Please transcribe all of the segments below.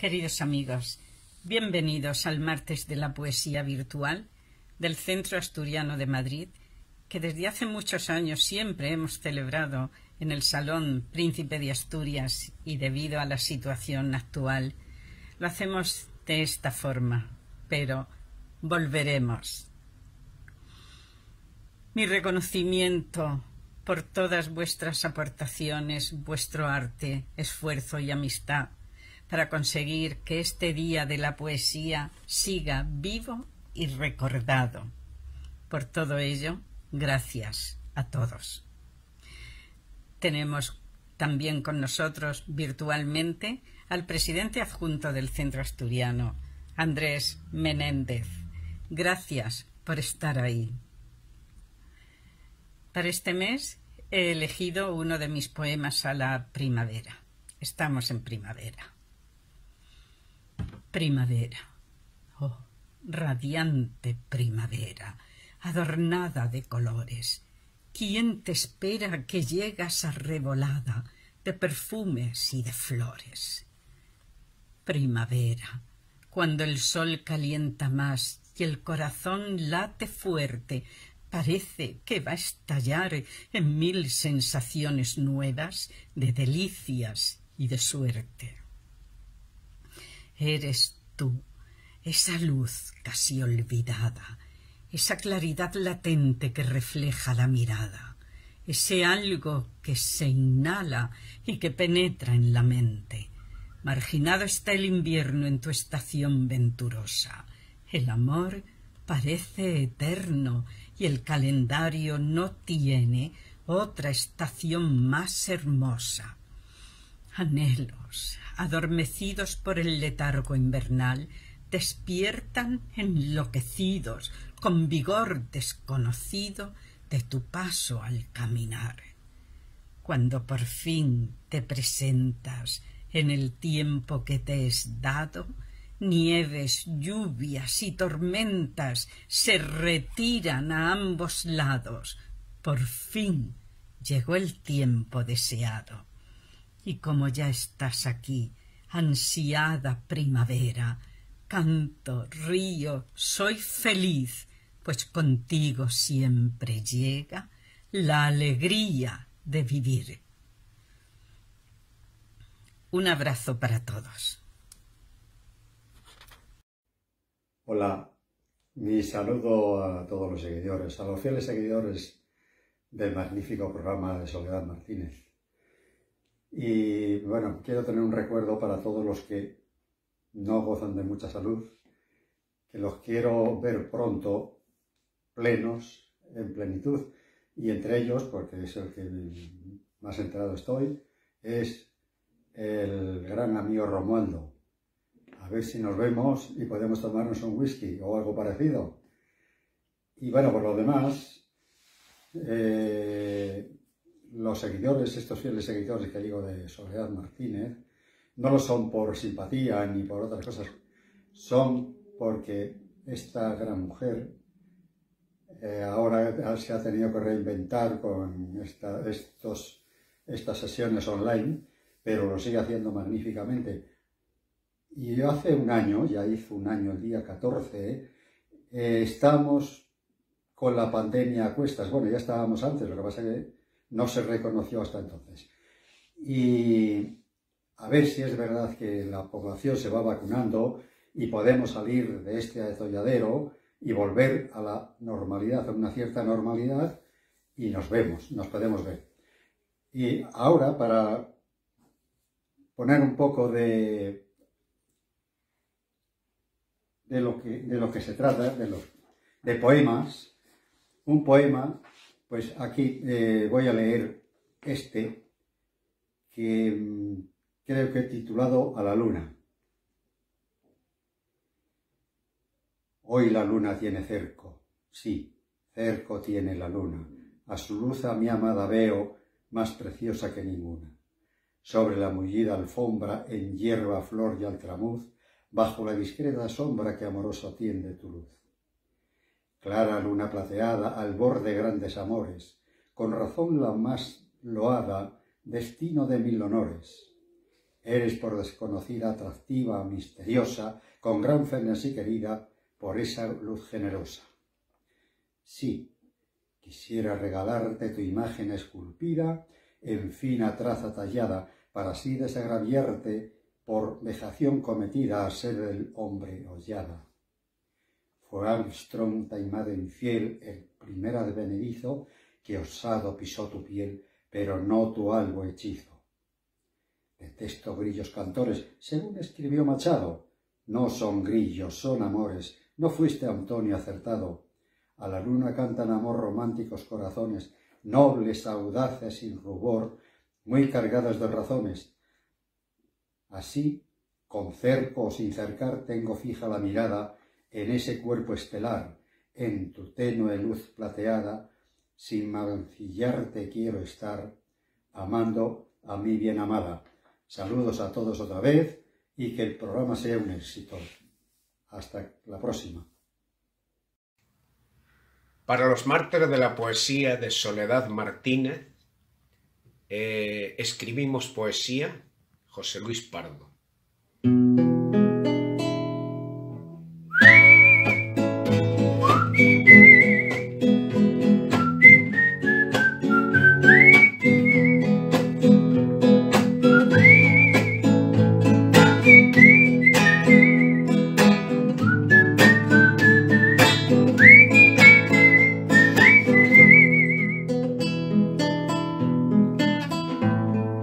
Queridos amigos, bienvenidos al martes de la poesía virtual del Centro Asturiano de Madrid, que desde hace muchos años siempre hemos celebrado en el Salón Príncipe de Asturias y debido a la situación actual, lo hacemos de esta forma, pero volveremos. Mi reconocimiento por todas vuestras aportaciones, vuestro arte, esfuerzo y amistad para conseguir que este día de la poesía siga vivo y recordado. Por todo ello, gracias a todos. Tenemos también con nosotros virtualmente al presidente adjunto del Centro Asturiano, Andrés Menéndez. Gracias por estar ahí. Para este mes he elegido uno de mis poemas a la primavera. Estamos en primavera. Primavera. Oh, radiante primavera, adornada de colores. ¿Quién te espera que llegas arrebolada de perfumes y de flores? Primavera, cuando el sol calienta más y el corazón late fuerte, parece que va a estallar en mil sensaciones nuevas de delicias y de suerte. Eres tú, esa luz casi olvidada, esa claridad latente que refleja la mirada, ese algo que se inhala y que penetra en la mente. Marginado está el invierno en tu estación venturosa. El amor parece eterno y el calendario no tiene otra estación más hermosa. Anhelos, adormecidos por el letargo invernal, despiertan enloquecidos, con vigor desconocido de tu paso al caminar. Cuando por fin te presentas en el tiempo que te es dado, nieves, lluvias y tormentas se retiran a ambos lados. Por fin llegó el tiempo deseado. Y como ya estás aquí, ansiada primavera, canto, río, soy feliz, pues contigo siempre llega la alegría de vivir. Un abrazo para todos. Hola, mi saludo a todos los seguidores, a los fieles seguidores del magnífico programa de Soledad Martínez. Y bueno, quiero tener un recuerdo para todos los que no gozan de mucha salud, que los quiero ver pronto plenos, en plenitud, y entre ellos, porque es el que más enterado estoy, es el gran amigo Romualdo. A ver si nos vemos y podemos tomarnos un whisky o algo parecido. Y bueno, por lo demás, los seguidores, estos fieles seguidores que digo de Soledad Martínez, no lo son por simpatía ni por otras cosas, son porque esta gran mujer ahora se ha tenido que reinventar con estas sesiones online, pero lo sigue haciendo magníficamente. Y hace un año, ya hizo un año el día 14, estamos con la pandemia a cuestas. Bueno, ya estábamos antes, lo que pasa es que no se reconoció hasta entonces. Y a ver si es verdad que la población se va vacunando y podemos salir de este atolladero y volver a la normalidad, a una cierta normalidad, y nos vemos, nos podemos ver. Y ahora, para poner un poco de lo que se trata, de poemas, un poema, pues aquí voy a leer este, que creo que he titulado A la luna. Hoy la luna tiene cerco, sí, cerco tiene la luna, a su luz a mi amada veo, más preciosa que ninguna. Sobre la mullida alfombra, en hierba, flor y altramuz, bajo la discreta sombra que amoroso tiende tu luz. Clara luna plateada, al borde grandes amores, con razón la más loada, destino de mil honores. Eres por desconocida, atractiva, misteriosa, con gran frenesí querida por esa luz generosa. Sí, quisiera regalarte tu imagen esculpida en fina traza tallada, para así desagraviarte por vejación cometida a ser el hombre hollada. Fue Armstrong, taimado infiel, el primer advenedizo que osado pisó tu piel, pero no tu albo hechizo. Detesto grillos cantores, según escribió Machado. No son grillos, son amores, no fuiste Antonio acertado. A la luna cantan amor románticos corazones, nobles, audaces, sin rubor, muy cargadas de razones. Así, con cerco o sin cercar, tengo fija la mirada en ese cuerpo estelar, en tu tenue luz plateada, sin mancillarte quiero estar, amando a mi bien amada. Saludos a todos otra vez y que el programa sea un éxito. Hasta la próxima. Para los mártires de la poesía de Soledad Martínez, escribimos poesía, José Luis Pardo.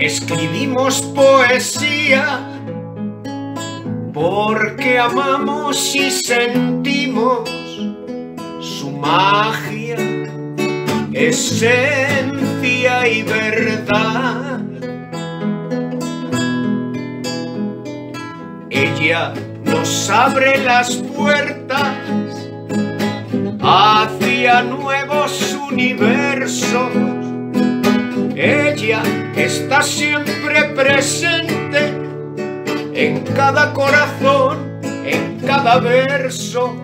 Escribimos poesía porque amamos y sentimos su magia, esencia y verdad. Ella nos abre las puertas hacia nuevos universos. Ella está siempre presente en cada corazón, en cada verso.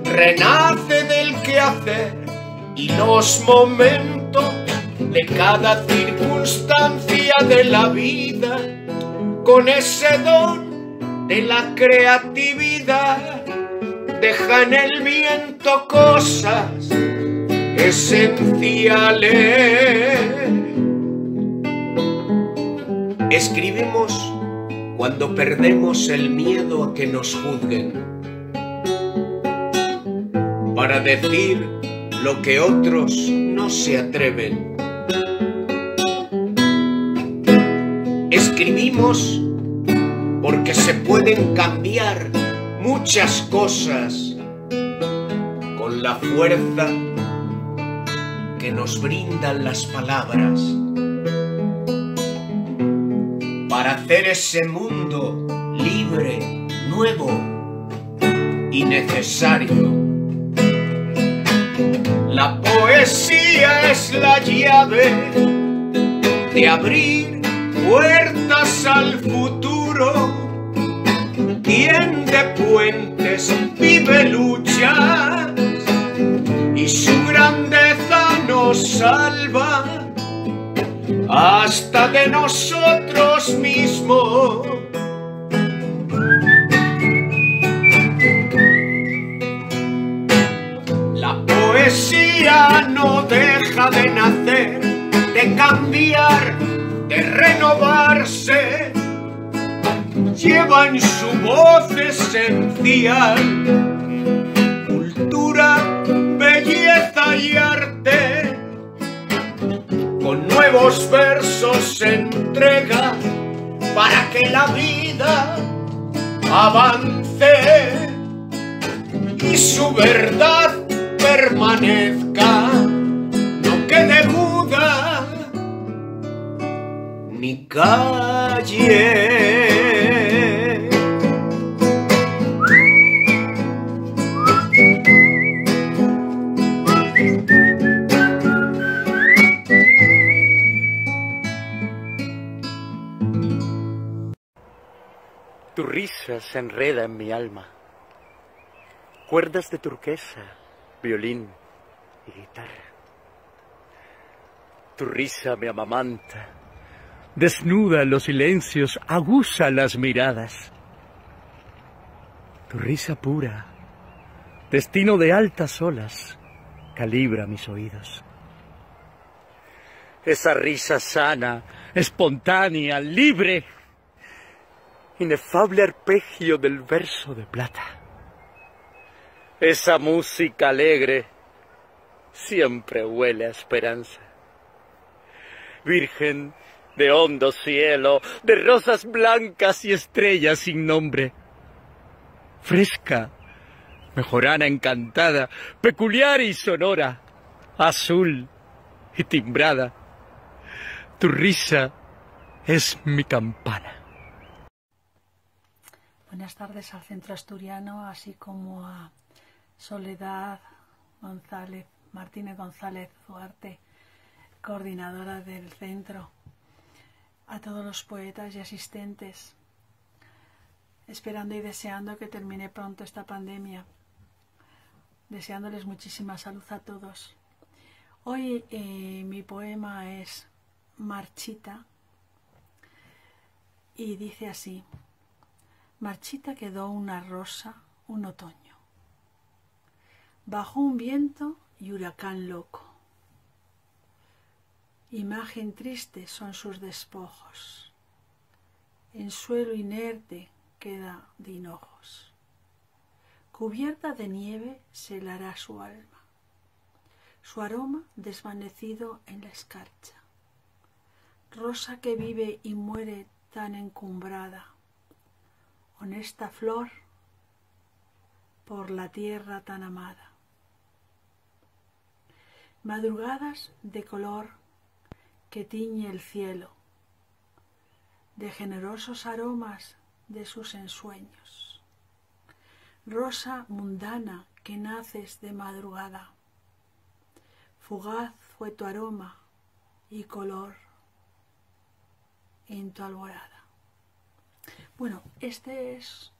Renace del quehacer y los momentos de cada circunstancia de la vida, con ese don de la creatividad. Deja en el viento cosas esenciales. Escribimos cuando perdemos el miedo a que nos juzguen, para decir lo que otros no se atreven. Escribimos porque se pueden cambiar muchas cosas con la fuerza que nos brindan las palabras, para hacer ese mundo libre, nuevo y necesario. La poesía es la llave de abrir puertas al futuro. Tiende puentes, vive luchas y su grandeza nos salva hasta de nosotros mismos. La poesía no deja de nacer, de cambiar, de renovarse. Lleva en su voz esencial cultura, belleza y arte. Con nuevos versos se entrega para que la vida avance y su verdad permanezca, no quede muda ni calle. Tu risa se enreda en mi alma, cuerdas de turquesa, violín y guitarra. Tu risa me amamanta, desnuda los silencios, aguza las miradas. Tu risa pura, destino de altas olas, calibra mis oídos. Esa risa sana, espontánea, libre, inefable arpegio del verso de plata. Esa música alegre siempre huele a esperanza. Virgen de hondo cielo, de rosas blancas y estrellas sin nombre. Fresca, mejorana encantada, peculiar y sonora, azul y timbrada. Tu risa es mi campana. Buenas tardes al Centro Asturiano, así como a Soledad González, Martínez González Duarte, coordinadora del centro, a todos los poetas y asistentes, esperando y deseando que termine pronto esta pandemia, deseándoles muchísima salud a todos. Hoy mi poema es Marchita y dice así: marchita quedó una rosa un otoño, bajo un viento y huracán loco. Imagen triste son sus despojos, en suelo inerte queda de hinojos. Cubierta de nieve se helará su alma, su aroma desvanecido en la escarcha. Rosa que vive y muere tan encumbrada, honesta flor por la tierra tan amada. Madrugadas de color que tiñe el cielo, de generosos aromas de sus ensueños. Rosa mundana que naces de madrugada, fugaz fue tu aroma y color en tu alborada. Bueno, este es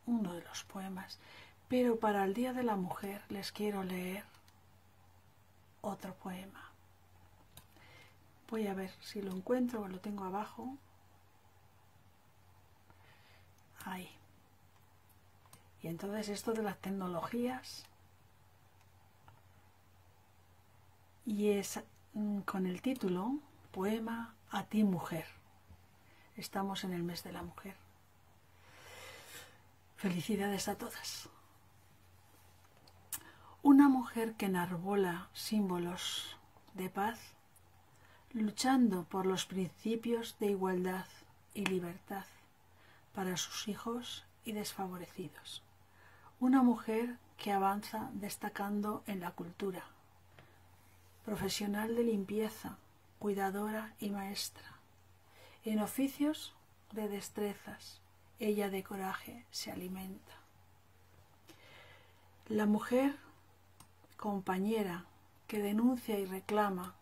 uno de los poemas, pero para el Día de la Mujer les quiero leer otro poema. Voy a ver si lo encuentro, lo tengo abajo. Ahí. Y entonces esto de las tecnologías, y es con el título Poema a ti, mujer. Estamos en el mes de la mujer. Felicidades a todas. Una mujer que enarbola símbolos de paz, luchando por los principios de igualdad y libertad para sus hijos y desfavorecidos. Una mujer que avanza destacando en la cultura, profesional de limpieza, cuidadora y maestra. En oficios de destrezas, ella de coraje se alimenta. La mujer compañera que denuncia y reclama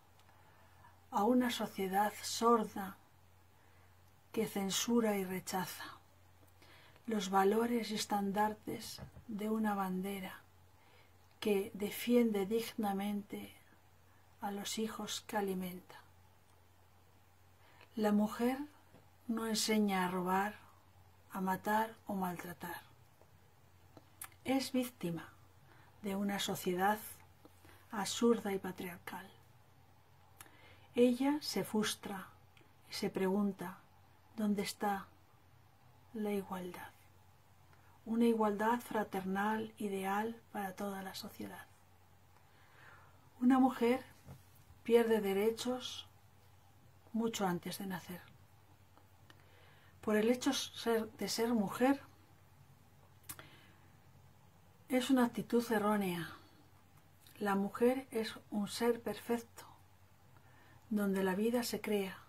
a una sociedad sorda que censura y rechaza los valores y estandartes de una bandera que defiende dignamente a los hijos que alimenta. La mujer no enseña a robar, a matar o maltratar. Es víctima de una sociedad absurda y patriarcal. Ella se frustra y se pregunta dónde está la igualdad. Una igualdad fraternal ideal para toda la sociedad. Una mujer pierde derechos mucho antes de nacer. Por el hecho de ser mujer, es una actitud errónea. La mujer es un ser perfecto, donde la vida se crea.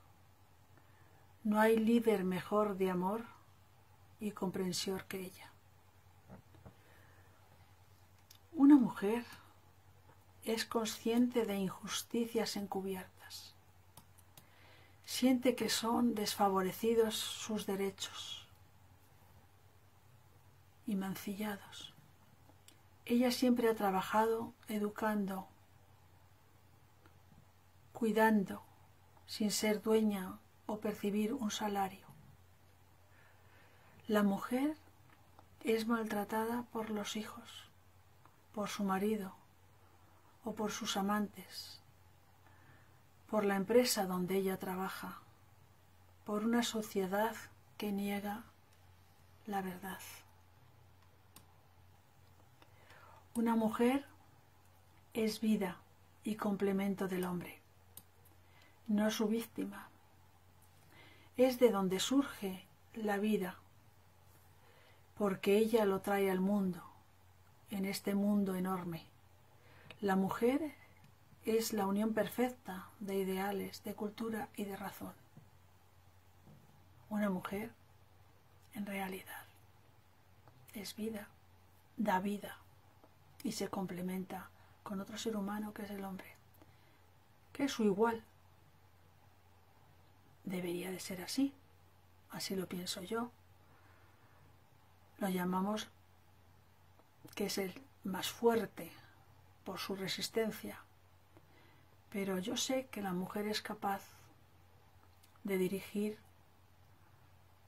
No hay líder mejor de amor y comprensión que ella. Una mujer es consciente de injusticias encubiertas. Siente que son desfavorecidos sus derechos y mancillados. Ella siempre ha trabajado educando, cuidando, sin ser dueña o percibir un salario. La mujer es maltratada por los hijos, por su marido o por sus amantes, por la empresa donde ella trabaja, por una sociedad que niega la verdad. Una mujer es vida y complemento del hombre, no su víctima. Es de donde surge la vida, porque ella lo trae al mundo, en este mundo enorme. La mujer es la unión perfecta de ideales, de cultura y de razón. Una mujer, en realidad, es vida, da vida y se complementa con otro ser humano que es el hombre, que es su igual. Debería de ser así, así lo pienso yo. Lo llamamos que es el más fuerte por su resistencia, pero yo sé que la mujer es capaz de dirigir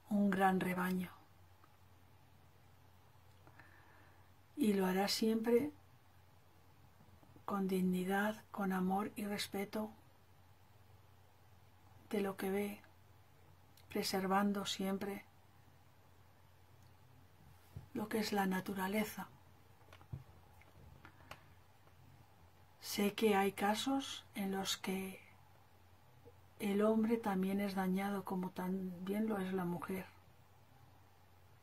un gran rebaño y lo hará siempre con dignidad, con amor y respeto de lo que ve, preservando siempre lo que es la naturaleza. Sé que hay casos en los que el hombre también es dañado como también lo es la mujer.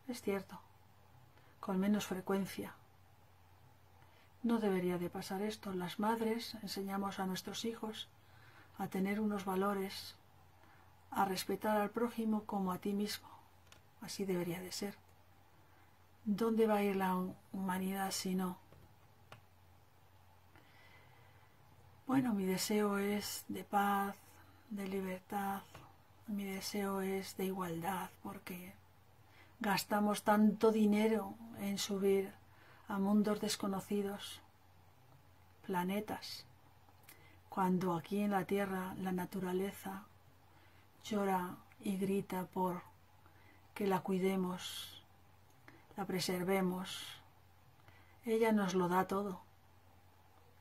Es cierto, con menos frecuencia. No debería de pasar esto. Las madres enseñamos a nuestros hijos a tener unos valores, a respetar al prójimo como a ti mismo. Así debería de ser. ¿Dónde va a ir la humanidad si no? Bueno, mi deseo es de paz, de libertad, mi deseo es de igualdad, porque gastamos tanto dinero en subir a mundos desconocidos, planetas, cuando aquí en la Tierra la naturaleza llora y grita por que la cuidemos, la preservemos. Ella nos lo da todo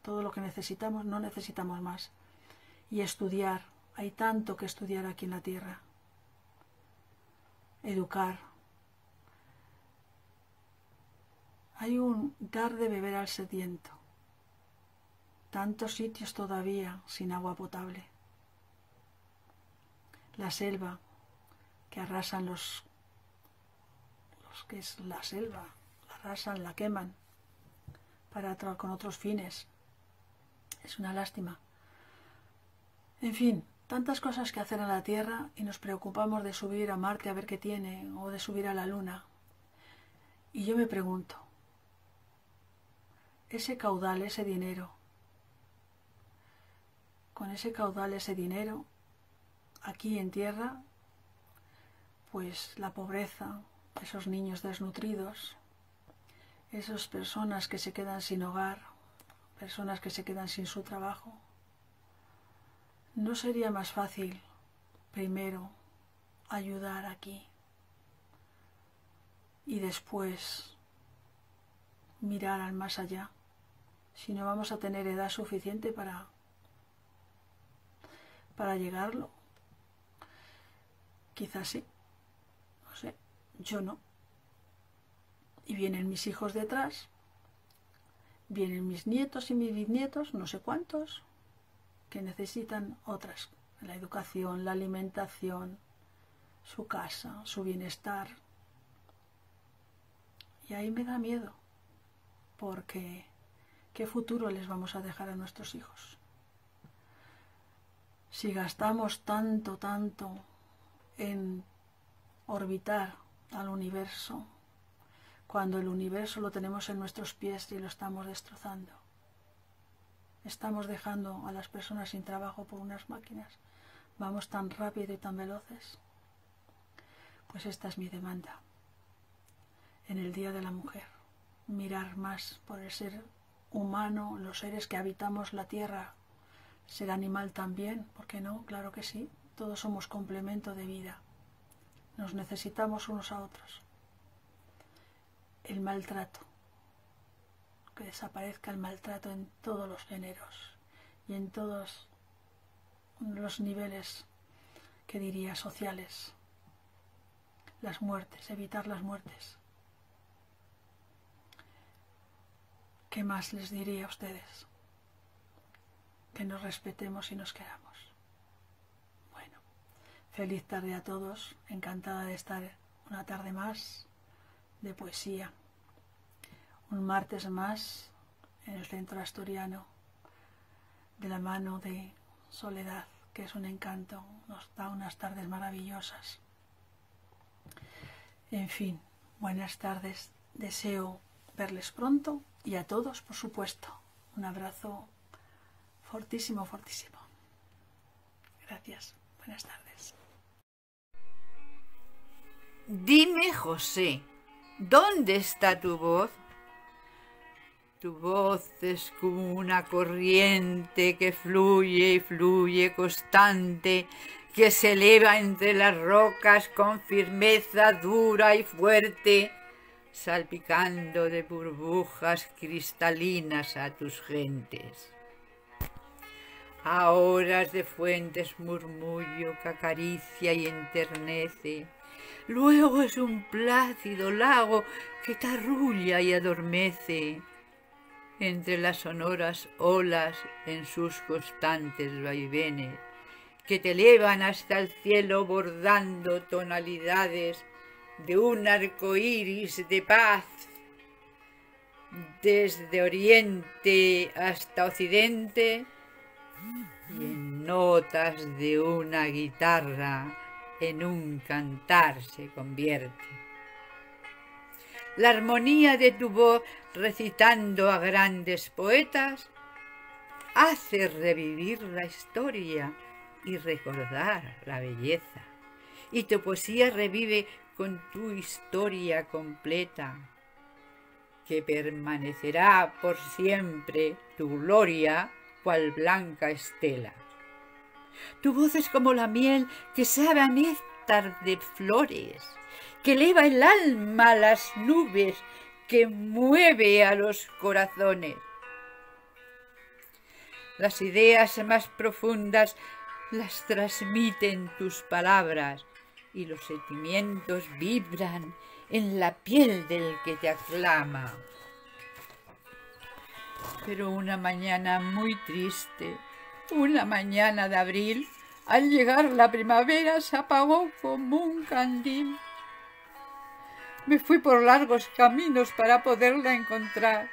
lo que necesitamos, no necesitamos más. Y estudiar, hay tanto que estudiar aquí en la Tierra. Educar. Hay un dar de beber al sediento. Tantos sitios todavía sin agua potable. La selva, que arrasan los que es la selva, la arrasan, la queman con otros fines. Es una lástima. En fin, tantas cosas que hacer en la Tierra y nos preocupamos de subir a Marte a ver qué tiene o de subir a la Luna. Y yo me pregunto, ese caudal, ese dinero, con ese caudal, ese dinero, aquí en Tierra, pues la pobreza, esos niños desnutridos, esas personas que se quedan sin hogar, personas que se quedan sin su trabajo. ¿No sería más fácil primero ayudar aquí y después mirar al más allá? Si no vamos a tener edad suficiente para llegarlo. Quizás sí, no sé, yo no. Y vienen mis hijos detrás, vienen mis nietos y mis bisnietos, no sé cuántos, que necesitan otras, la educación, la alimentación, su casa, su bienestar. Y ahí me da miedo, porque ¿qué futuro les vamos a dejar a nuestros hijos? Si gastamos tanto en orbitar al universo, cuando el universo lo tenemos en nuestros pies y lo estamos destrozando. Estamos dejando a las personas sin trabajo por unas máquinas. Vamos tan rápido y tan veloces. Pues esta es mi demanda. En el Día de la Mujer, mirar más por el ser humano, los seres que habitamos la Tierra, ser animal también, ¿por qué no? Claro que sí. Todos somos complemento de vida. Nos necesitamos unos a otros. El maltrato. Que desaparezca el maltrato en todos los géneros y en todos los niveles, que diría, sociales. Las muertes, evitar las muertes. ¿Qué más les diría a ustedes? Que nos respetemos y nos queramos. Bueno, feliz tarde a todos, encantada de estar una tarde más de poesía. Un martes más en el Centro Asturiano, de la mano de Soledad, que es un encanto, nos da unas tardes maravillosas. En fin, buenas tardes, deseo verles pronto y a todos, por supuesto, un abrazo fortísimo, fortísimo. Gracias, buenas tardes. Dime, José, ¿dónde está tu voz? Tu voz es como una corriente que fluye y fluye constante, que se eleva entre las rocas con firmeza dura y fuerte, salpicando de burbujas cristalinas a tus gentes. A horas de fuentes murmullo que acaricia y enternece, luego es un plácido lago que te arrulla y adormece, entre las sonoras olas en sus constantes vaivenes, que te elevan hasta el cielo bordando tonalidades de un arco iris de paz, desde oriente hasta occidente, y en notas de una guitarra en un cantar se convierte. La armonía de tu voz recitando a grandes poetas hace revivir la historia y recordar la belleza. Y tu poesía revive con tu historia completa, que permanecerá por siempre tu gloria cual blanca estela. Tu voz es como la miel que sabe a néctar de flores, que eleva el alma a las nubes, que mueve a los corazones. Las ideas más profundas las transmiten tus palabras y los sentimientos vibran en la piel del que te aclama. Pero una mañana muy triste, una mañana de abril, al llegar la primavera se apagó como un candil. Me fui por largos caminos para poderla encontrar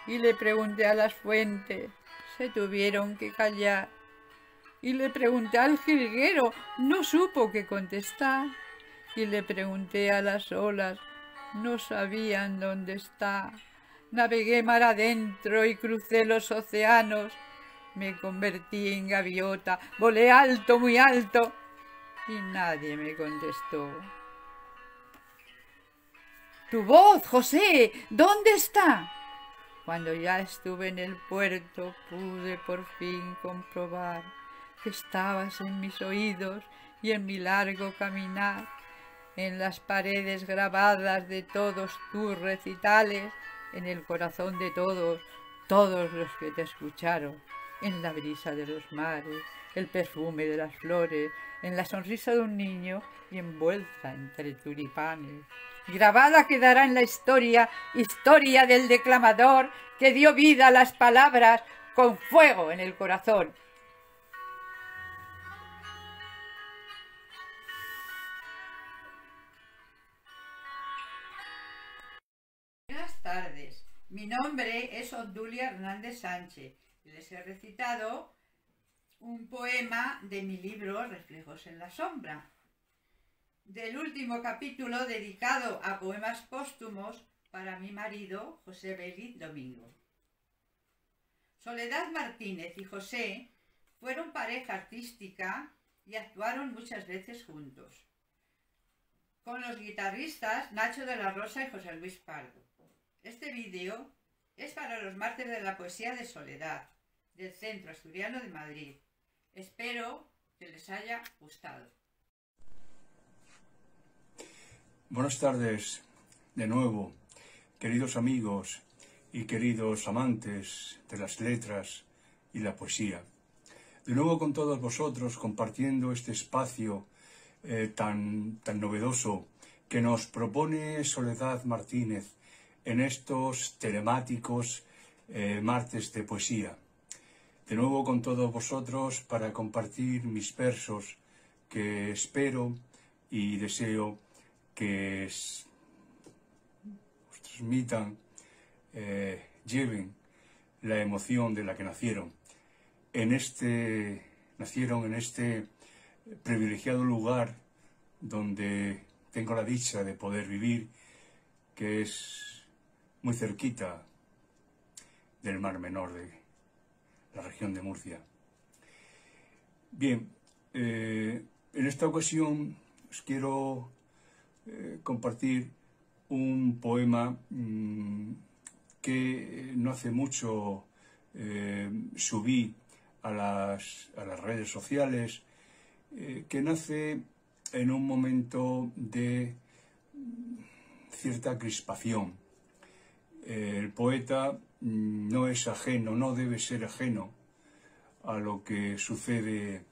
y le pregunté a las fuentes, se tuvieron que callar. Y le pregunté al jilguero, no supo qué contestar. Y le pregunté a las olas, no sabían dónde está. Navegué mar adentro y crucé los océanos. Me convertí en gaviota, volé alto, muy alto, y nadie me contestó. Tu voz, José, ¿dónde está? Cuando ya estuve en el puerto, pude por fin comprobar que estabas en mis oídos y en mi largo caminar, en las paredes grabadas de todos tus recitales, en el corazón de todos los que te escucharon, en la brisa de los mares, el perfume de las flores, en la sonrisa de un niño y envuelta entre tulipanes. Grabada quedará en la historia, historia del declamador que dio vida a las palabras con fuego en el corazón. Buenas tardes, mi nombre es Obdulia Hernández Sánchez y les he recitado un poema de mi libro Reflejos en la sombra, del último capítulo dedicado a poemas póstumos para mi marido José Vélez Domingo. Soledad Martínez y José fueron pareja artística y actuaron muchas veces juntos, con los guitarristas Nacho de la Rosa y José Luis Pardo. Este vídeo es para los mártires de la poesía de Soledad, del Centro Asturiano de Madrid. Espero que les haya gustado. Buenas tardes de nuevo, queridos amigos y queridos amantes de las letras y la poesía. De nuevo con todos vosotros compartiendo este espacio tan novedoso que nos propone Soledad Martínez en estos telemáticos martes de poesía. De nuevo con todos vosotros para compartir mis versos que espero y deseo que os transmitan, lleven la emoción de la que nacieron en este privilegiado lugar donde tengo la dicha de poder vivir, que es muy cerquita del Mar Menor de la región de Murcia. Bien, en esta ocasión os quiero compartir un poema que no hace mucho subí a las redes sociales, que nace en un momento de cierta crispación. El poeta no es ajeno, no debe ser ajeno a lo que sucede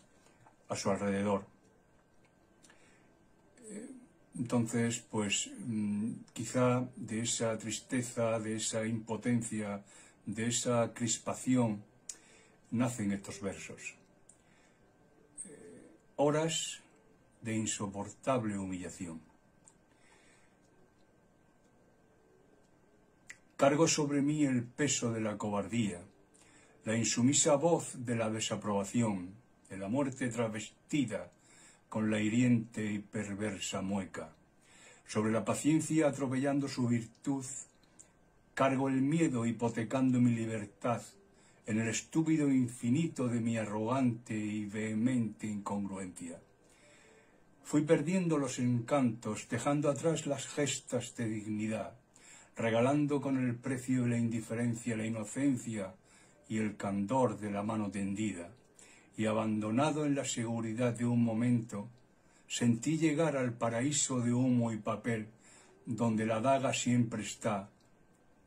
a su alrededor. Entonces, pues quizá de esa tristeza, de esa impotencia, de esa crispación, nacen estos versos. Horas de insoportable humillación. Cargo sobre mí el peso de la cobardía, la insumisa voz de la desaprobación, de la muerte travestida con la hiriente y perversa mueca. Sobre la paciencia atropellando su virtud, cargo el miedo hipotecando mi libertad en el estúpido infinito de mi arrogante y vehemente incongruencia. Fui perdiendo los encantos, dejando atrás las gestas de dignidad, regalando con el precio de la indiferencia la inocencia y el candor de la mano tendida, y abandonado en la seguridad de un momento, sentí llegar al paraíso de humo y papel, donde la daga siempre está,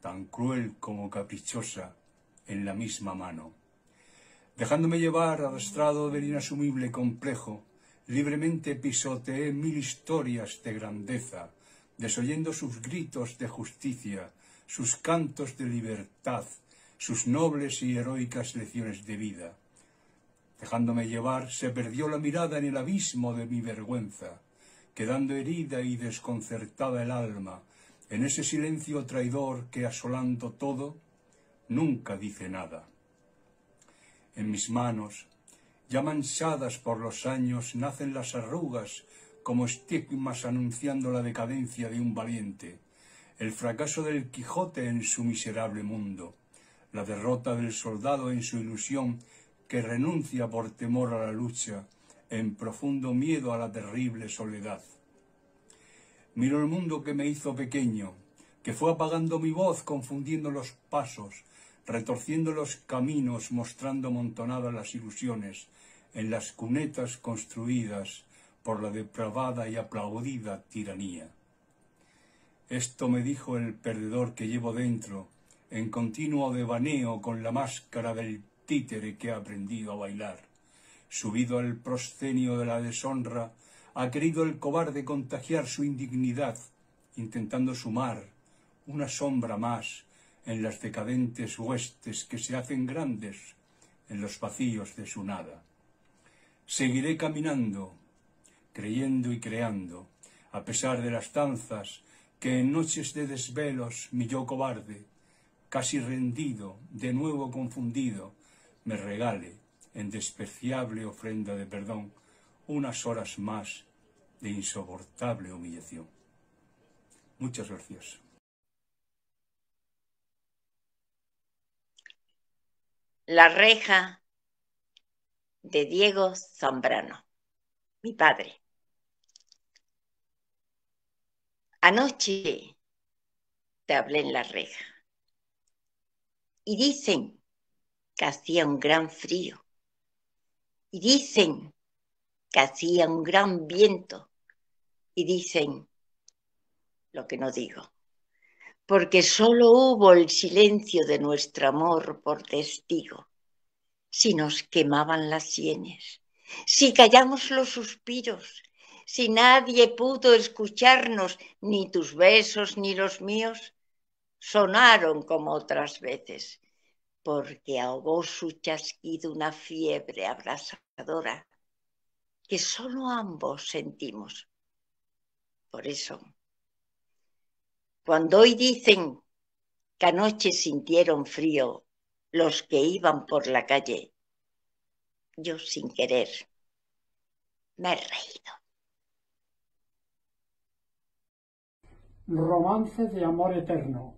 tan cruel como caprichosa, en la misma mano. Dejándome llevar, arrastrado del inasumible complejo, libremente pisoteé 1000 historias de grandeza, desoyendo sus gritos de justicia, sus cantos de libertad, sus nobles y heroicas lecciones de vida. Dejándome llevar, se perdió la mirada en el abismo de mi vergüenza, quedando herida y desconcertada el alma, en ese silencio traidor que, asolando todo, nunca dice nada. En mis manos, ya manchadas por los años, nacen las arrugas como estigmas anunciando la decadencia de un valiente, el fracaso del Quijote en su miserable mundo, la derrota del soldado en su ilusión que renuncia por temor a la lucha, en profundo miedo a la terrible soledad. Miro el mundo que me hizo pequeño, que fue apagando mi voz, confundiendo los pasos, retorciendo los caminos, mostrando amontonadas las ilusiones en las cunetas construidas por la depravada y aplaudida tiranía. Esto me dijo el perdedor que llevo dentro, en continuo devaneo con la máscara del títere que he aprendido a bailar. Subido al proscenio de la deshonra, ha querido el cobarde contagiar su indignidad, intentando sumar una sombra más en las decadentes huestes que se hacen grandes en los vacíos de su nada. Seguiré caminando, creyendo y creando, a pesar de las danzas que en noches de desvelos mi yo cobarde, casi rendido, de nuevo confundido, me regale, en despreciable ofrenda de perdón, unas horas más de insoportable humillación. Muchas gracias. La reja de Diego Zambrano, mi padre. Anoche te hablé en la reja y dicen que hacía un gran frío y dicen que hacía un gran viento, y dicen lo que no digo, porque solo hubo el silencio de nuestro amor por testigo. Si nos quemaban las sienes, si callamos los suspiros, si nadie pudo escucharnos, ni tus besos ni los míos, sonaron como otras veces, porque ahogó su chasquido una fiebre abrasadora que solo ambos sentimos. Por eso, cuando hoy dicen que anoche sintieron frío los que iban por la calle, yo sin querer me he reído. Romance de amor eterno.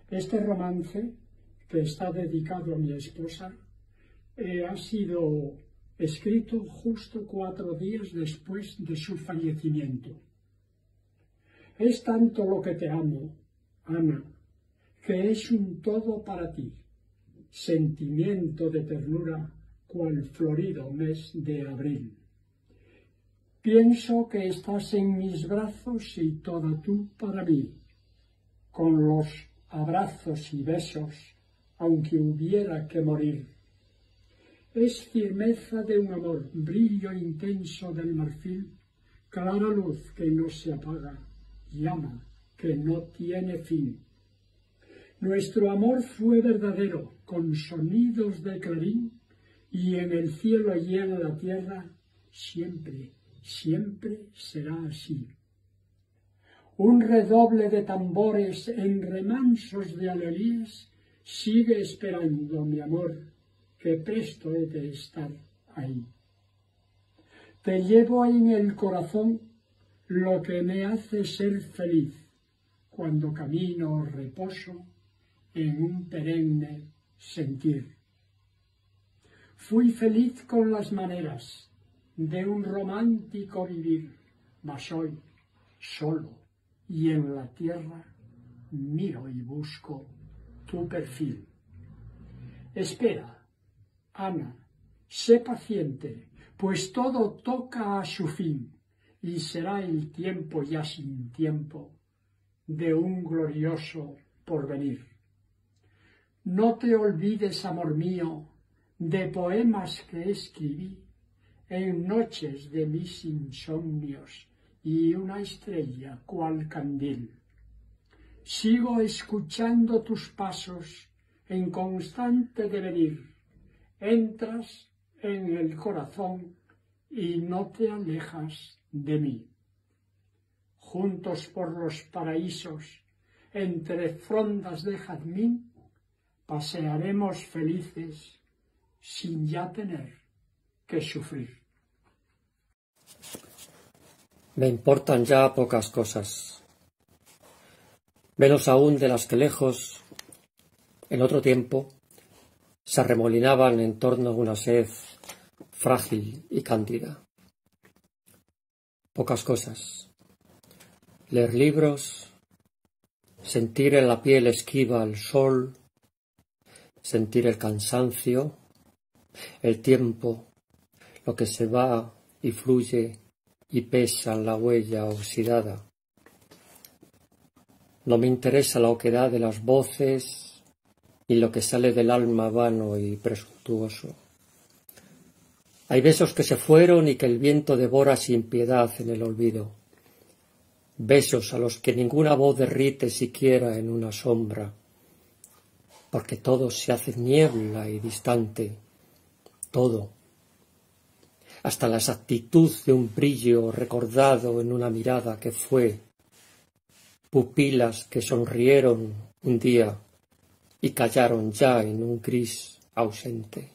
Este romance, que está dedicado a mi esposa, ha sido escrito justo 4 días después de su fallecimiento. Es tanto lo que te amo, Ana, que es un todo para ti, sentimiento de ternura, cual florido mes de abril. Pienso que estás en mis brazos y toda tú para mí, con los abrazos y besos, aunque hubiera que morir. Es firmeza de un amor, brillo intenso del marfil, clara luz que no se apaga, llama que no tiene fin. Nuestro amor fue verdadero, con sonidos de clarín, y en el cielo y en la tierra siempre, siempre será así. Un redoble de tambores en remansos de alelíes sigue esperando, mi amor, que presto he de estar ahí. Te llevo en el corazón lo que me hace ser feliz, cuando camino o reposo en un perenne sentir. Fui feliz con las maneras de un romántico vivir, mas hoy, solo y en la tierra, miro y busco tu perfil. Espera, Ana, sé paciente, pues todo toca a su fin, y será el tiempo ya sin tiempo de un glorioso porvenir. No te olvides, amor mío, de poemas que escribí en noches de mis insomnios y una estrella cual candil. Sigo escuchando tus pasos en constante devenir. Entras en el corazón y no te alejas de mí. Juntos por los paraísos, entre frondas de jazmín, pasearemos felices sin ya tener que sufrir. Me importan ya pocas cosas, menos aún de las que lejos, en otro tiempo, se arremolinaban en torno a una sed frágil y cándida. Pocas cosas. Leer libros, sentir en la piel esquiva el sol, sentir el cansancio, el tiempo, lo que se va y fluye y pesa en la huella oxidada. No me interesa la oquedad de las voces ni lo que sale del alma vano y presuntuoso. Hay besos que se fueron y que el viento devora sin piedad en el olvido. Besos a los que ninguna voz derrite siquiera en una sombra, porque todo se hace niebla y distante, todo, hasta la exactitud de un brillo recordado en una mirada que fue, pupilas que sonrieron un día y callaron ya en un gris ausente.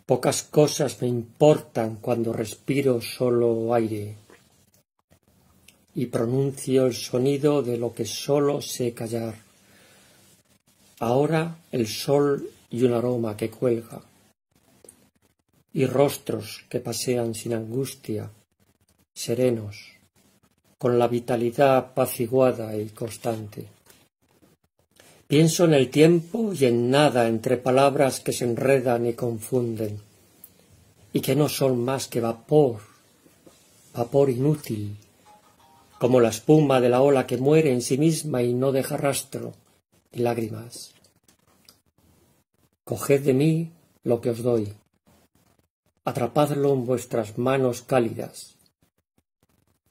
Pocas cosas me importan cuando respiro solo aire y pronuncio el sonido de lo que solo sé callar. Ahora el sol y un aroma que cuelga, y rostros que pasean sin angustia, serenos, con la vitalidad apaciguada y constante. Pienso en el tiempo y en nada entre palabras que se enredan y confunden, y que no son más que vapor, vapor inútil, como la espuma de la ola que muere en sí misma y no deja rastro ni lágrimas. Coged de mí lo que os doy, atrapadlo en vuestras manos cálidas.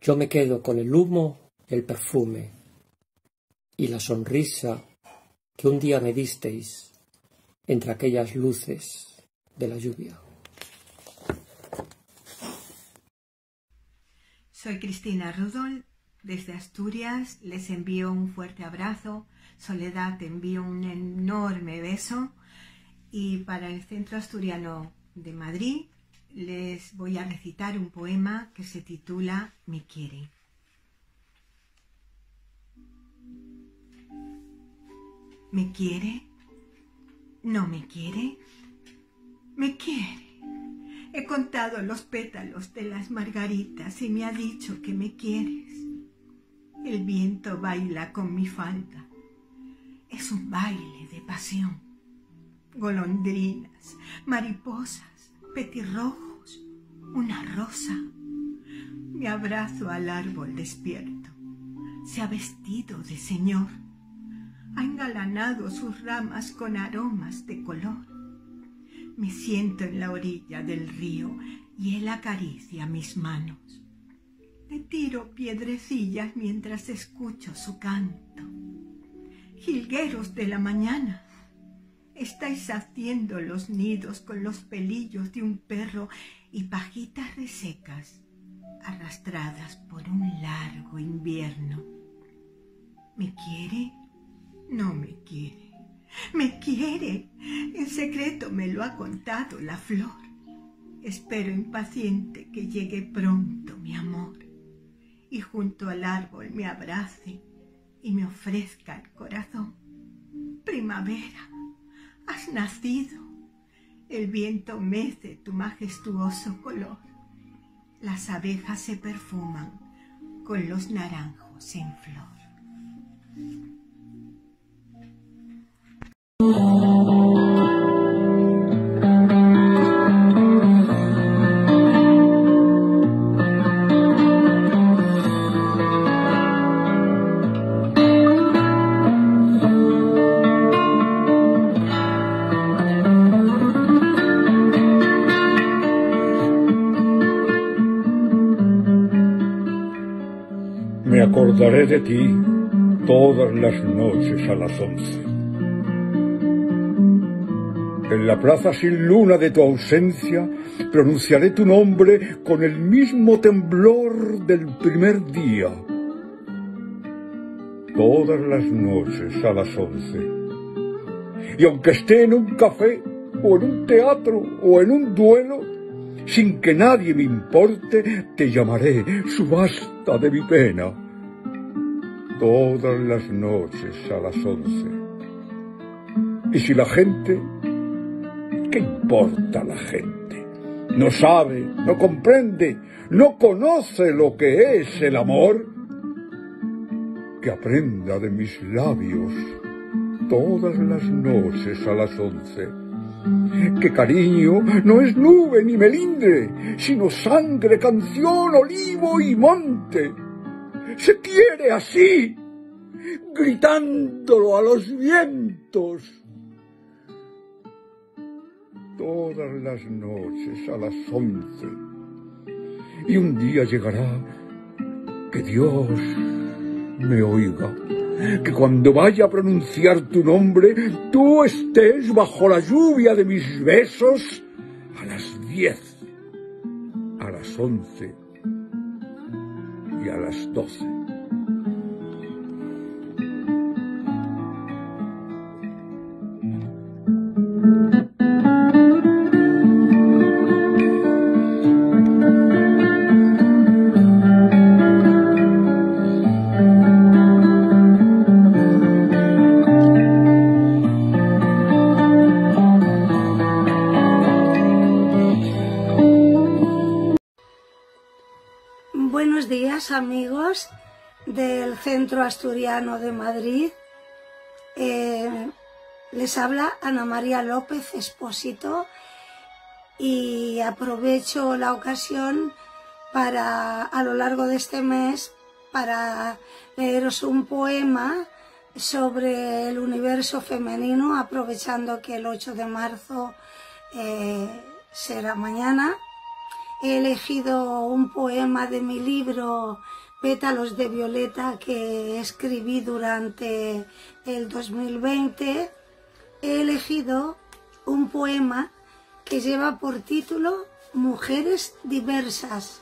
Yo me quedo con el humo y el perfume y la sonrisa que un día me disteis entre aquellas luces de la lluvia. Soy Cristina Rudol, desde Asturias. Les envío un fuerte abrazo. Soledad, te envío un enorme beso. Y para el Centro Asturiano de Madrid les voy a recitar un poema que se titula Me quiere. ¿Me quiere? ¿No me quiere? Me quiere. He contado los pétalos de las margaritas y me ha dicho que me quieres. El viento baila con mi falda. Es un baile de pasión. Golondrinas, mariposas, petirrojos, una rosa. Me abrazo al árbol despierto. Se ha vestido de señor. Ha engalanado sus ramas con aromas de color. Me siento en la orilla del río y él acaricia mis manos. Le tiro piedrecillas mientras escucho su canto. Jilgueros de la mañana, estáis haciendo los nidos con los pelillos de un perro y pajitas resecas arrastradas por un largo invierno. ¿Me quiere? No me quiere. ¡Me quiere! En secreto me lo ha contado la flor. Espero impaciente que llegue pronto mi amor y junto al árbol me abrace y me ofrezca el corazón. Primavera, has nacido. El viento mece tu majestuoso color. Las abejas se perfuman con los naranjos en flor. Me acordaré de ti todas las noches a las 11. En la plaza sin luna de tu ausencia pronunciaré tu nombre con el mismo temblor del primer día. Todas las noches a las 11. Y aunque esté en un café, o en un teatro, o en un duelo, sin que nadie me importe, te llamaré subasta de mi pena. Todas las noches a las 11. Y si la gente... ¿Qué importa la gente? No sabe, no comprende, no conoce lo que es el amor. Que aprenda de mis labios todas las noches a las 11. Que cariño no es nube ni melindre, sino sangre, canción, olivo y monte. Se quiere así, gritándolo a los vientos. Todas las noches a las 11. Y un día llegará que Dios me oiga, que cuando vaya a pronunciar tu nombre, tú estés bajo la lluvia de mis besos a las 10, a las 11 y a las 12. Buenos días, amigos del Centro Asturiano de Madrid. Les habla Ana María López Expósito y aprovecho la ocasión para, a lo largo de este mes, para leeros un poema sobre el universo femenino, aprovechando que el 8 de marzo será mañana. He elegido un poema de mi libro Pétalos de Violeta que escribí durante el 2020. He elegido un poema que lleva por título Mujeres diversas.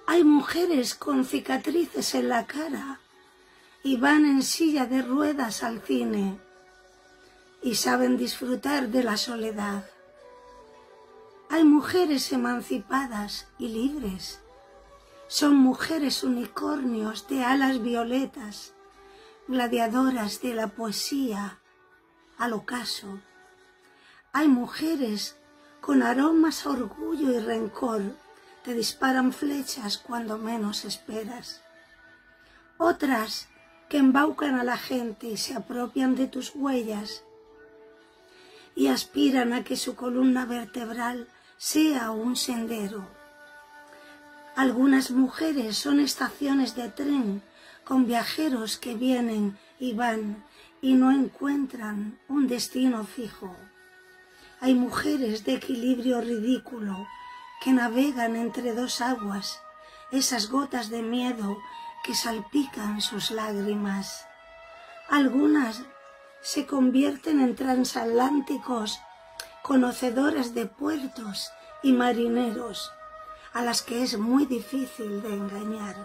Hay mujeres con cicatrices en la cara y van en silla de ruedas al cine y saben disfrutar de la soledad. Hay mujeres emancipadas y libres. Son mujeres unicornios de alas violetas, gladiadoras de la poesía al ocaso. Hay mujeres con aromas a orgullo y rencor, te disparan flechas cuando menos esperas. Otras que embaucan a la gente y se apropian de tus huellas y aspiran a que su columna vertebral sea un sendero. Algunas mujeres son estaciones de tren con viajeros que vienen y van y no encuentran un destino fijo. Hay mujeres de equilibrio ridículo que navegan entre dos aguas, esas gotas de miedo que salpican sus lágrimas. Algunas se convierten en transatlánticos, conocedoras de puertos y marineros, a las que es muy difícil de engañar.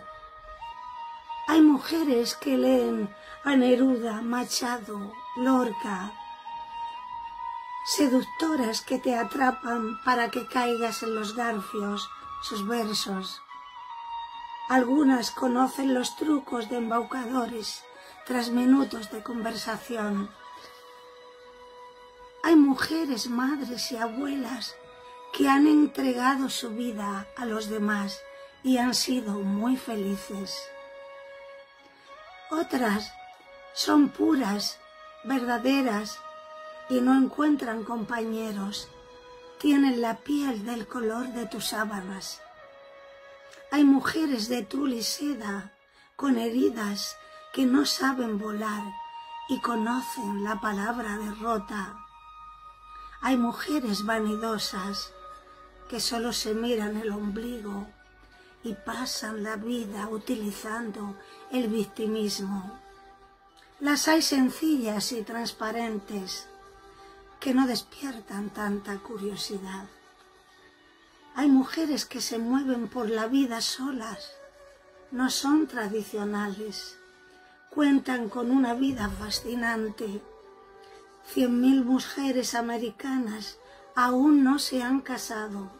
Hay mujeres que leen a Neruda, Machado, Lorca, seductoras que te atrapan para que caigas en los garfios, sus versos. Algunas conocen los trucos de embaucadores tras minutos de conversación. Hay mujeres, madres y abuelas que han entregado su vida a los demás y han sido muy felices. Otras son puras, verdaderas y no encuentran compañeros. Tienen la piel del color de tus sábanas. Hay mujeres de tul y seda con heridas que no saben volar y conocen la palabra derrota. Hay mujeres vanidosas que solo se miran el ombligo y pasan la vida utilizando el victimismo. Las hay sencillas y transparentes que no despiertan tanta curiosidad. Hay mujeres que se mueven por la vida solas, no son tradicionales, cuentan con una vida fascinante. 100.000 mujeres americanas aún no se han casado,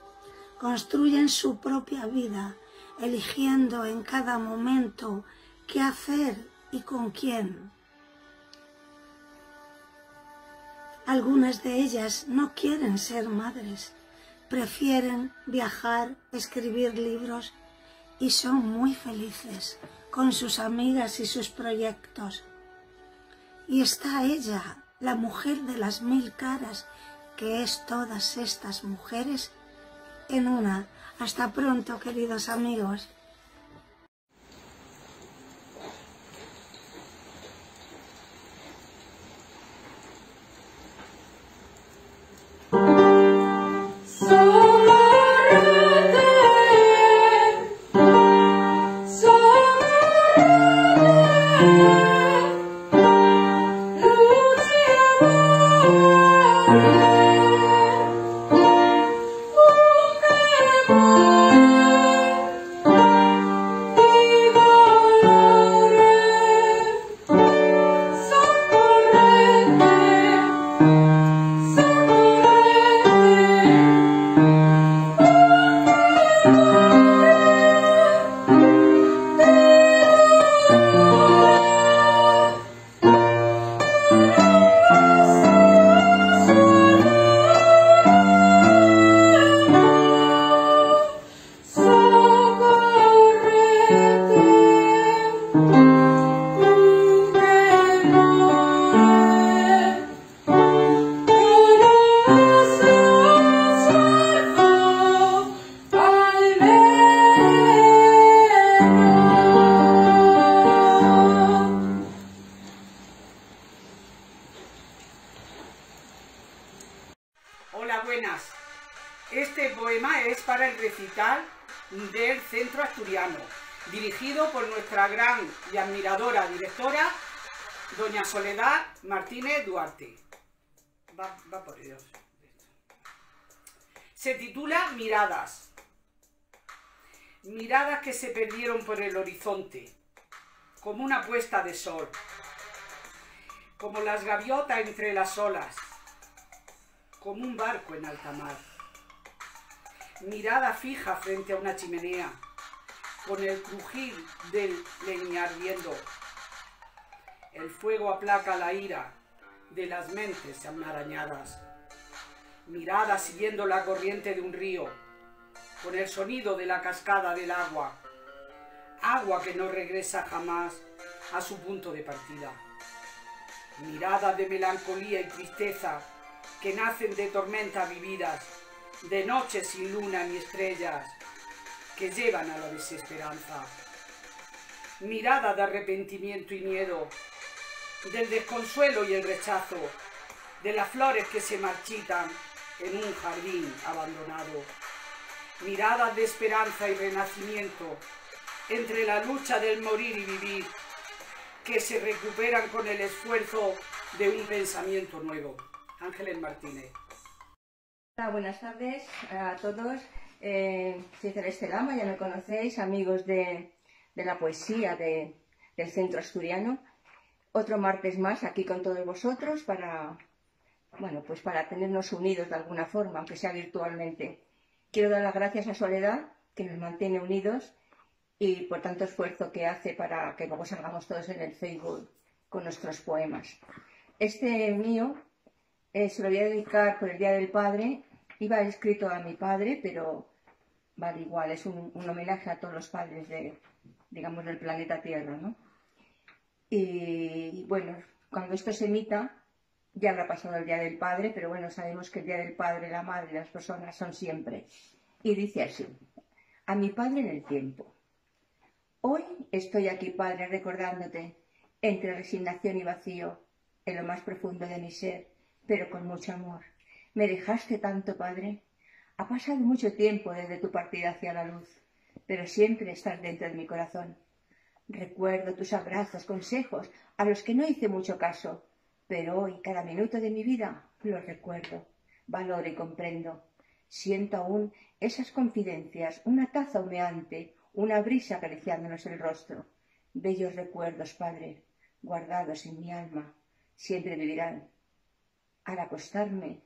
construyen su propia vida, eligiendo en cada momento qué hacer y con quién. Algunas de ellas no quieren ser madres, prefieren viajar, escribir libros y son muy felices con sus amigas y sus proyectos. Y está ella, la mujer de las 1000 caras, que es todas estas mujeres en una. Hasta pronto, queridos amigos. Centro Asturiano, dirigido por nuestra gran y admiradora directora, doña Soledad Martínez Duarte. Va por Dios. Se titula Miradas. Miradas que se perdieron por el horizonte, como una puesta de sol, como las gaviotas entre las olas, como un barco en alta mar. Mirada fija frente a una chimenea, con el crujir del leña ardiendo. El fuego aplaca la ira de las mentes enmarañadas. Mirada siguiendo la corriente de un río, con el sonido de la cascada del agua, agua que no regresa jamás a su punto de partida. Mirada de melancolía y tristeza que nacen de tormentas vividas, de noches sin luna ni estrellas, que llevan a la desesperanza. Mirada de arrepentimiento y miedo, del desconsuelo y el rechazo, de las flores que se marchitan en un jardín abandonado. Miradas de esperanza y renacimiento, entre la lucha del morir y vivir, que se recuperan con el esfuerzo de un pensamiento nuevo. Ángeles Martínez. Hola, buenas tardes a todos. Soy Celeste Lama, ya me conocéis, amigos de la poesía del Centro Asturiano. Otro martes más aquí con todos vosotros para tenernos unidos de alguna forma, aunque sea virtualmente. Quiero dar las gracias a Soledad, que nos mantiene unidos, y por tanto esfuerzo que hace para que luego salgamos todos en el Facebook con nuestros poemas. Este mío se lo voy a dedicar por el Día del Padre. Iba escrito a mi padre, pero vale igual, es un homenaje a todos los padres del planeta Tierra, ¿no? Y bueno, cuando esto se emita, ya habrá pasado el Día del Padre, pero bueno, sabemos que el Día del Padre, la Madre y las personas son siempre. Y dice así: a mi padre en el tiempo. Hoy estoy aquí, Padre, recordándote, entre resignación y vacío, en lo más profundo de mi ser, pero con mucho amor. Me dejaste tanto, Padre. Ha pasado mucho tiempo desde tu partida hacia la luz, pero siempre estás dentro de mi corazón. Recuerdo tus abrazos, consejos, a los que no hice mucho caso, pero hoy, cada minuto de mi vida, los recuerdo, valoro y comprendo. Siento aún esas confidencias, una taza humeante, una brisa acariciándonos el rostro. Bellos recuerdos, Padre, guardados en mi alma, siempre vivirán. Al acostarme,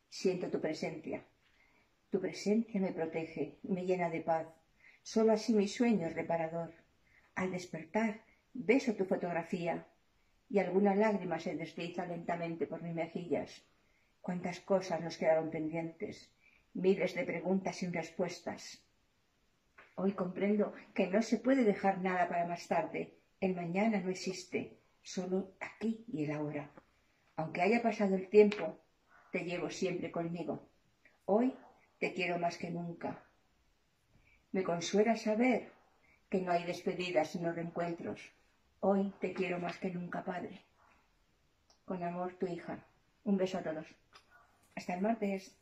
siento tu presencia. Tu presencia me protege, me llena de paz. Solo así mi sueño es reparador. Al despertar, beso tu fotografía y alguna lágrima se desliza lentamente por mis mejillas. Cuántas cosas nos quedaron pendientes, miles de preguntas sin respuestas. Hoy comprendo que no se puede dejar nada para más tarde. El mañana no existe, solo aquí y el ahora. Aunque haya pasado el tiempo, te llevo siempre conmigo. Hoy te quiero más que nunca. Me consuela saber que no hay despedidas sino reencuentros. Hoy te quiero más que nunca, Padre. Con amor, tu hija. Un beso a todos. Hasta el martes.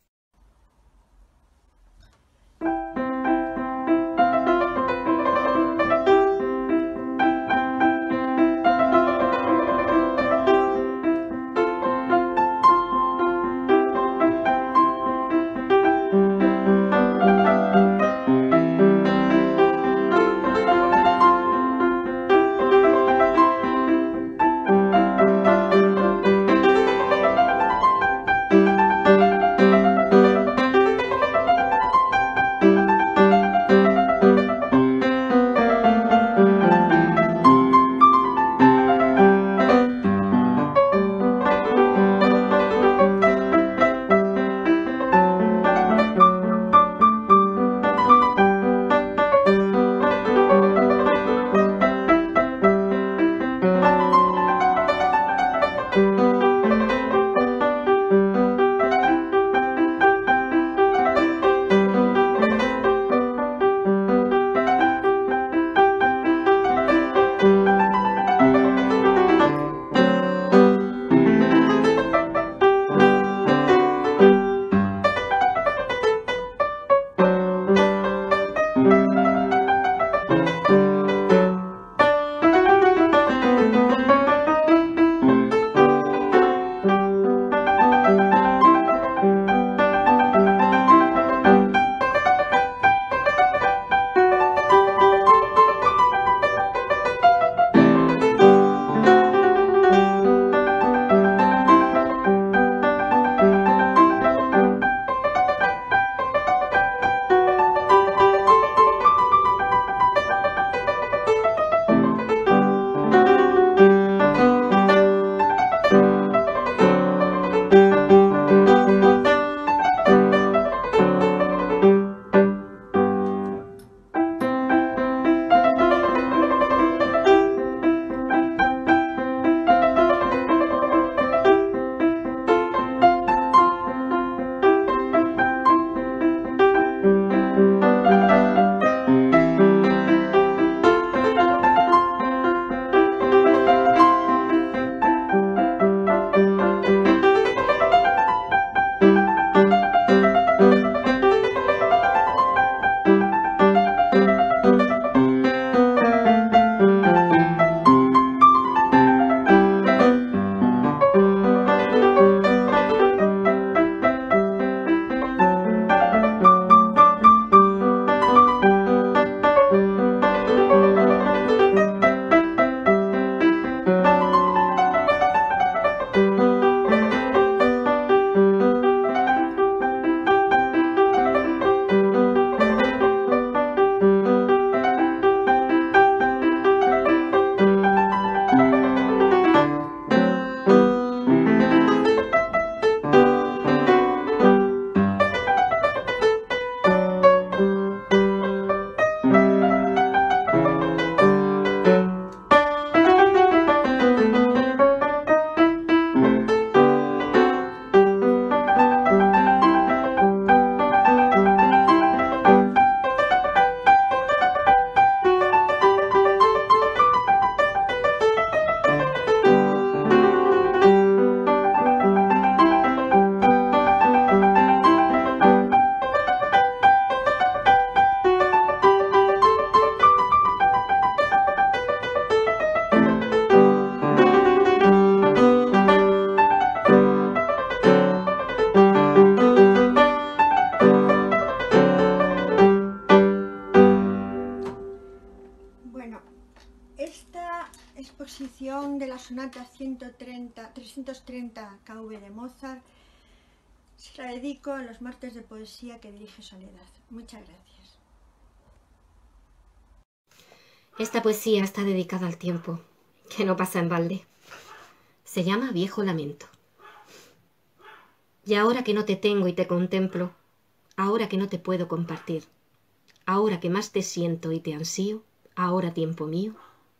Esta exposición de la sonata 330 KV de Mozart se la dedico a los martes de poesía que dirige Soledad. Muchas gracias. Esta poesía está dedicada al tiempo, que no pasa en balde. Se llama Viejo Lamento. Y ahora que no te tengo y te contemplo, ahora que no te puedo compartir, ahora que más te siento y te ansío, ahora, tiempo mío,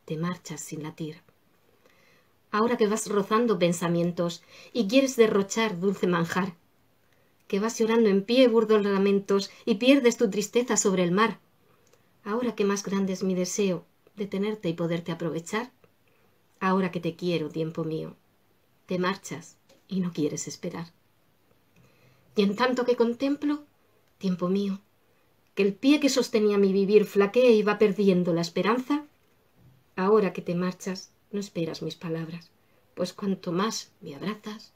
te marchas sin latir. Ahora que vas rozando pensamientos y quieres derrochar dulce manjar, que vas llorando en pie burdos lamentos y pierdes tu tristeza sobre el mar, ahora que más grande es mi deseo de tenerte y poderte aprovechar, ahora que te quiero, tiempo mío, te marchas y no quieres esperar. Y en tanto que contemplo, tiempo mío, que el pie que sostenía mi vivir flaquea y va perdiendo la esperanza, ahora que te marchas no esperas mis palabras, pues cuanto más me abrazas,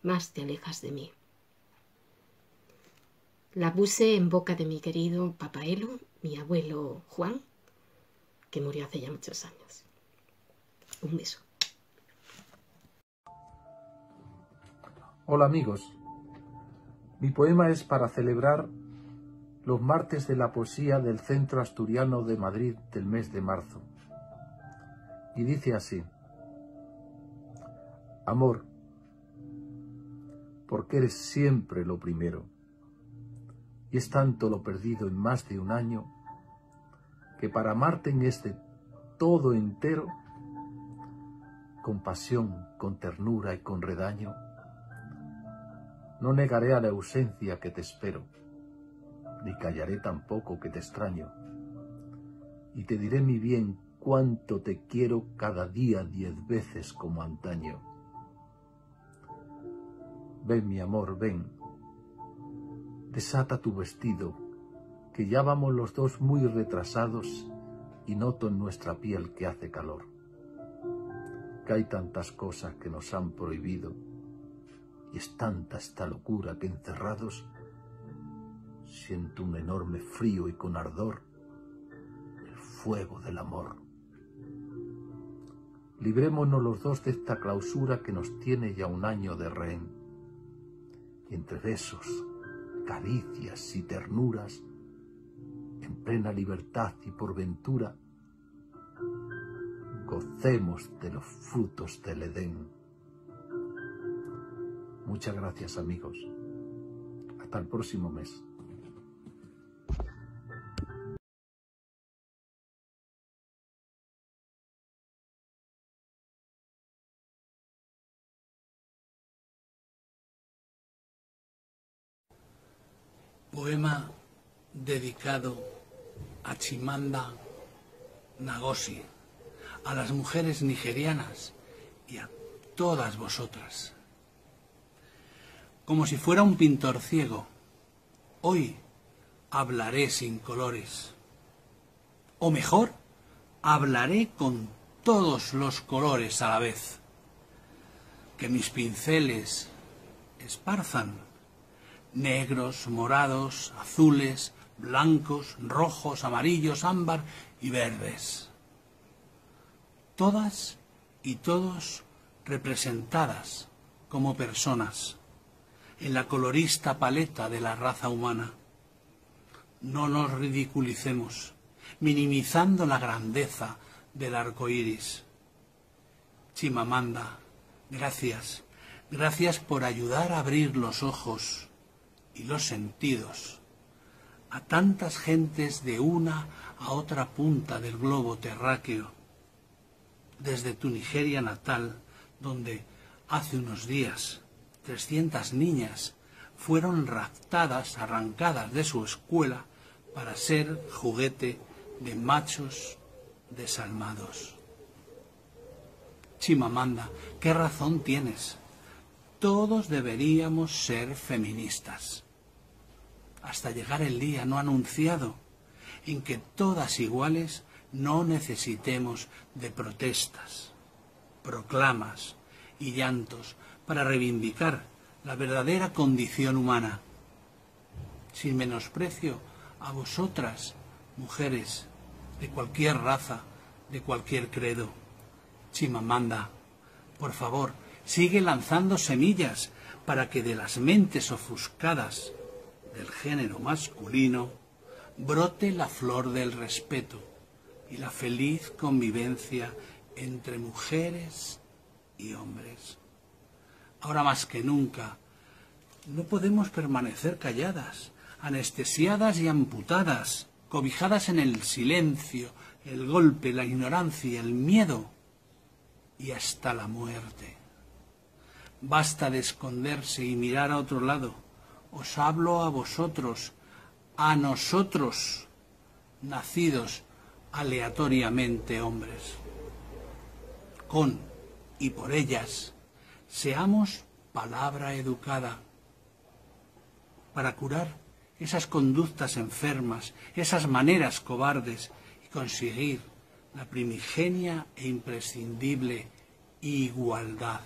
más te alejas de mí. La puse en boca de mi querido Papaelo, mi abuelo Juan, que murió hace ya muchos años. Un beso. Hola amigos, mi poema es para celebrar los martes de la poesía del Centro Asturiano de Madrid del mes de marzo. Y dice así: Amor, porque eres siempre lo primero, y es tanto lo perdido en más de un año, que para amarte en este todo entero, con pasión, con ternura y con redaño, no negaré a la ausencia que te espero, ni callaré tampoco que te extraño, y te diré mi bien cuánto te quiero cada día 10 veces como antaño. Ven, mi amor, ven, desata tu vestido, que ya vamos los dos muy retrasados y noto en nuestra piel que hace calor, que hay tantas cosas que nos han prohibido y es tanta esta locura que encerrados siento un enorme frío y con ardor el fuego del amor. Librémonos los dos de esta clausura que nos tiene ya un año de rehén, y entre besos, caricias y ternuras, en plena libertad y por ventura, gocemos de los frutos del Edén. Muchas gracias, amigos. Hasta el próximo mes. Poema dedicado a Chimamanda Ngozi, a las mujeres nigerianas y a todas vosotras. Como si fuera un pintor ciego, hoy hablaré sin colores. O mejor, hablaré con todos los colores a la vez. Que mis pinceles esparzan negros, morados, azules, blancos, rojos, amarillos, ámbar y verdes. Todas y todos representadas como personas en la colorista paleta de la raza humana. No nos ridiculicemos, minimizando la grandeza del arco iris. Chimamanda, gracias, gracias por ayudar a abrir los ojos y los sentidos a tantas gentes de una a otra punta del globo terráqueo, desde tu Nigeria natal, donde hace unos días 300 niñas fueron raptadas, arrancadas de su escuela para ser juguete de machos desalmados. Chimamanda, ¿qué razón tienes? Todos deberíamos ser feministas, hasta llegar el día no anunciado en que todas iguales no necesitemos de protestas, proclamas y llantos para reivindicar la verdadera condición humana, sin menosprecio a vosotras, mujeres de cualquier raza, de cualquier credo. Chimamanda, por favor, sigue lanzando semillas para que de las mentes ofuscadas del género masculino brote la flor del respeto y la feliz convivencia entre mujeres y hombres. Ahora más que nunca, no podemos permanecer calladas, anestesiadas y amputadas, cobijadas en el silencio, el golpe, la ignorancia, el miedo y hasta la muerte. Basta de esconderse y mirar a otro lado. Os hablo a vosotros, a nosotros, nacidos aleatoriamente hombres. Con y por ellas, seamos palabra educada para curar esas conductas enfermas, esas maneras cobardes y conseguir la primigenia e imprescindible igualdad.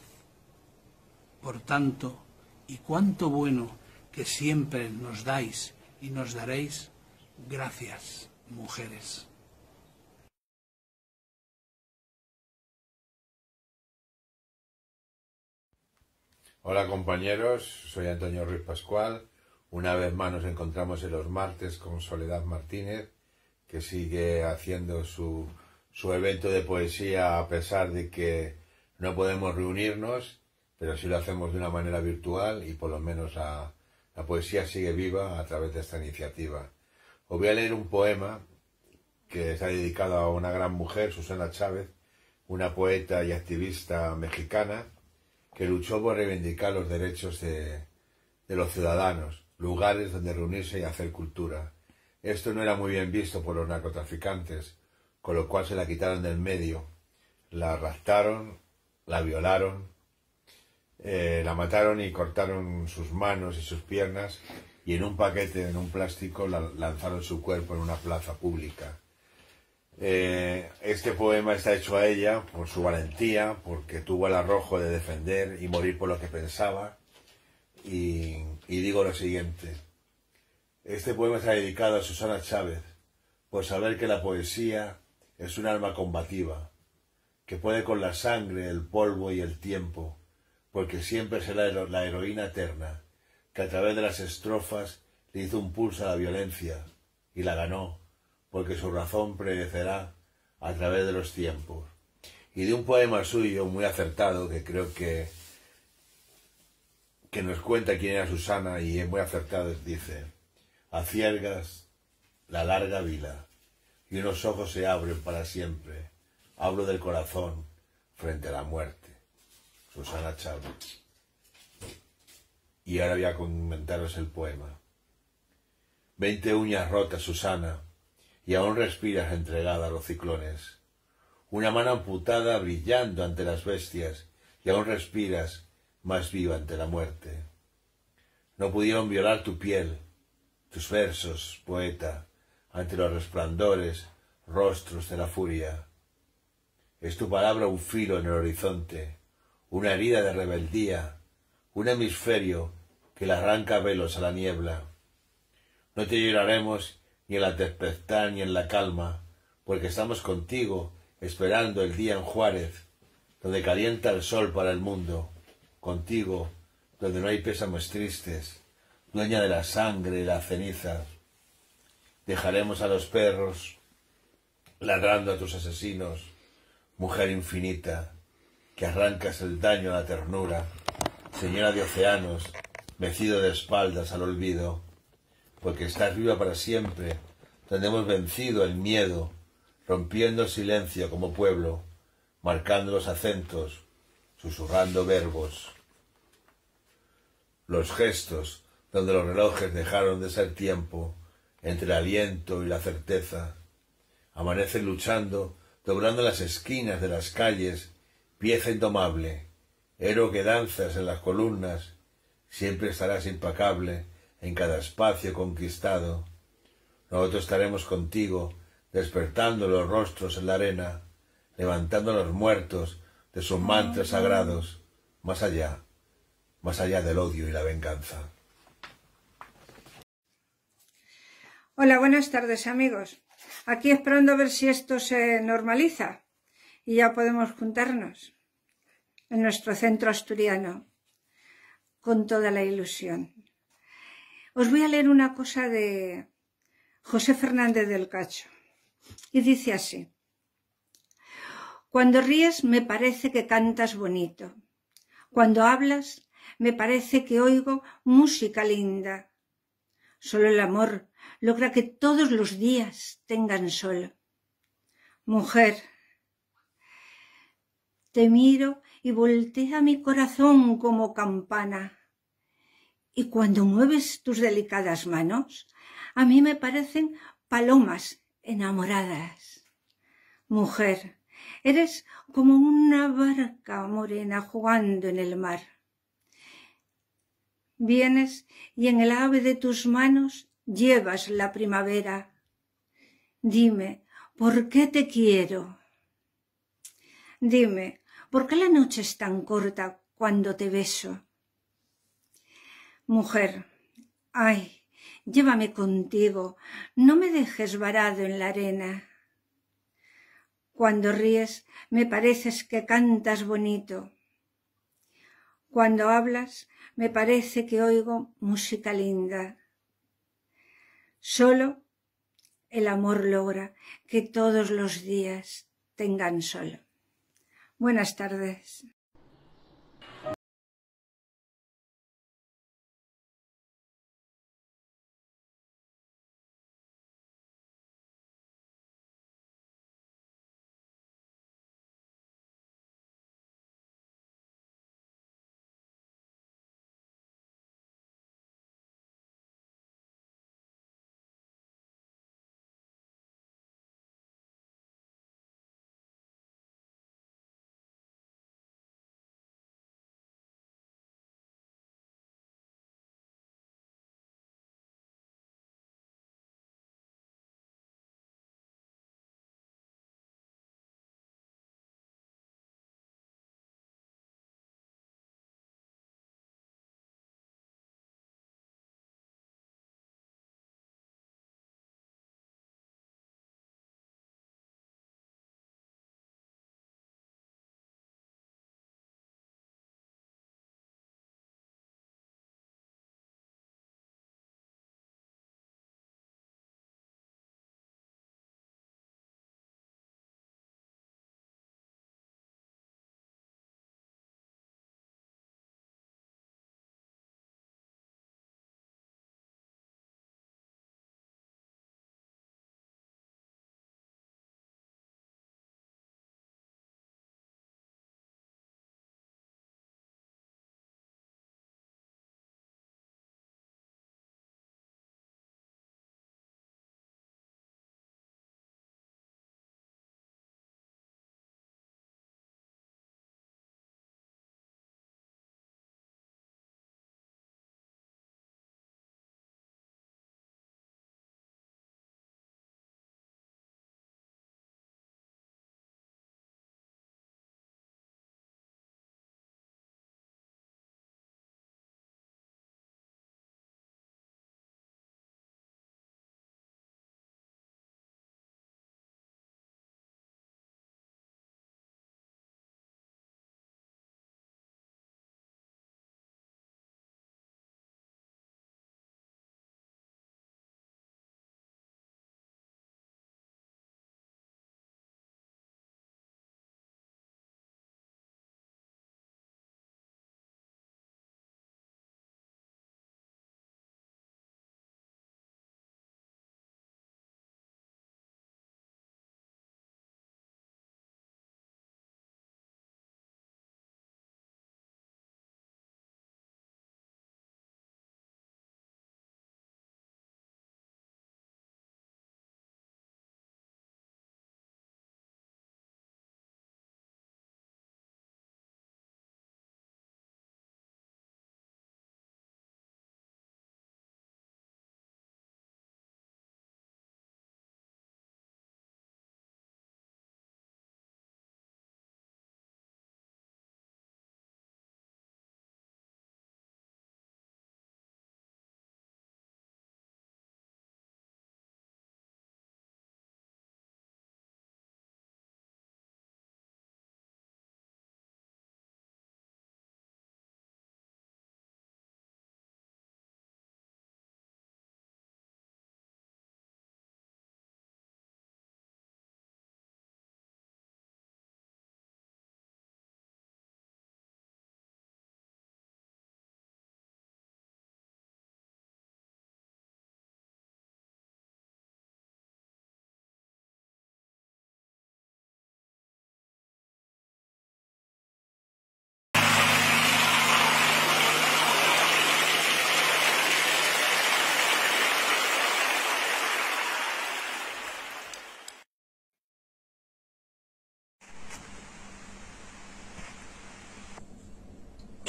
Por tanto, y cuánto bueno que siempre nos dais y nos daréis, gracias, mujeres. Hola compañeros, soy Antonio Ruiz Pascual. Una vez más nos encontramos en los martes con Soledad Martínez, que sigue haciendo su evento de poesía a pesar de que no podemos reunirnos, pero sí lo hacemos de una manera virtual y por lo menos la poesía sigue viva a través de esta iniciativa. Os voy a leer un poema que está dedicado a una gran mujer, Susana Chávez, una poeta y activista mexicana que luchó por reivindicar los derechos de los ciudadanos, lugares donde reunirse y hacer cultura. Esto no era muy bien visto por los narcotraficantes, con lo cual se la quitaron del medio. La raptaron, la violaron, la mataron y cortaron sus manos y sus piernas y en un paquete, en un plástico, lanzaron su cuerpo en una plaza pública. Este poema está hecho a ella por su valentía, porque tuvo el arrojo de defender y morir por lo que pensaba. Y digo lo siguiente: este poema está dedicado a Susana Chávez, por saber que la poesía es un arma combativa, que puede con la sangre, el polvo y el tiempo, porque siempre será la heroína eterna, que a través de las estrofas le hizo un pulso a la violencia, y la ganó, porque su razón prevalecerá a través de los tiempos. Y de un poema suyo muy acertado, que creo que nos cuenta quién era Susana, y es muy acertado, dice: a ciegas la larga vila, y unos ojos se abren para siempre, hablo del corazón frente a la muerte. Susana Chávez. Y ahora voy a comentaros el poema. 20 uñas rotas, Susana, y aún respiras entregada a los ciclones. Una mano amputada brillando ante las bestias, y aún respiras más viva ante la muerte. No pudieron violar tu piel, tus versos, poeta, ante los resplandores, rostros de la furia. Es tu palabra un filo en el horizonte, una herida de rebeldía, un hemisferio que le arranca velos a la niebla. No te lloraremos ni en la tempestad ni en la calma, porque estamos contigo esperando el día en Juárez, donde calienta el sol para el mundo, contigo, donde no hay pésames tristes, dueña de la sangre y la ceniza. Dejaremos a los perros ladrando a tus asesinos, mujer infinita, que arrancas el daño a la ternura, señora de océanos, mecido de espaldas al olvido, porque estás viva para siempre, donde hemos vencido el miedo, rompiendo el silencio como pueblo, marcando los acentos, susurrando verbos. Los gestos, donde los relojes dejaron de ser tiempo, entre el aliento y la certeza, amanecen luchando, doblando las esquinas de las calles, pieza indomable, héroe que danzas en las columnas, siempre estarás impecable en cada espacio conquistado. Nosotros estaremos contigo, despertando los rostros en la arena, levantando a los muertos de sus mantras sagrados, más allá del odio y la venganza. Hola, buenas tardes amigos. aquí esperando a ver si esto se normaliza y ya podemos juntarnos en nuestro centro asturiano con toda la ilusión. Os voy a leer una cosa de José Fernández del Cacho y dice así: cuando ríes me parece que cantas bonito, cuando hablas me parece que oigo música linda. Solo el amor logra que todos los días tengan sol. Mujer, te miro y voltea mi corazón como campana, y cuando mueves tus delicadas manos, a mí me parecen palomas enamoradas. Mujer, eres como una barca morena jugando en el mar. Vienes y en el ave de tus manos llevas la primavera. Dime, ¿por qué te quiero? Dime, ¿por qué la noche es tan corta cuando te beso? Mujer, ay, llévame contigo, no me dejes varado en la arena. Cuando ríes me pareces que cantas bonito. Cuando hablas me parece que oigo música linda. Solo el amor logra que todos los días tengan sol. Buenas tardes.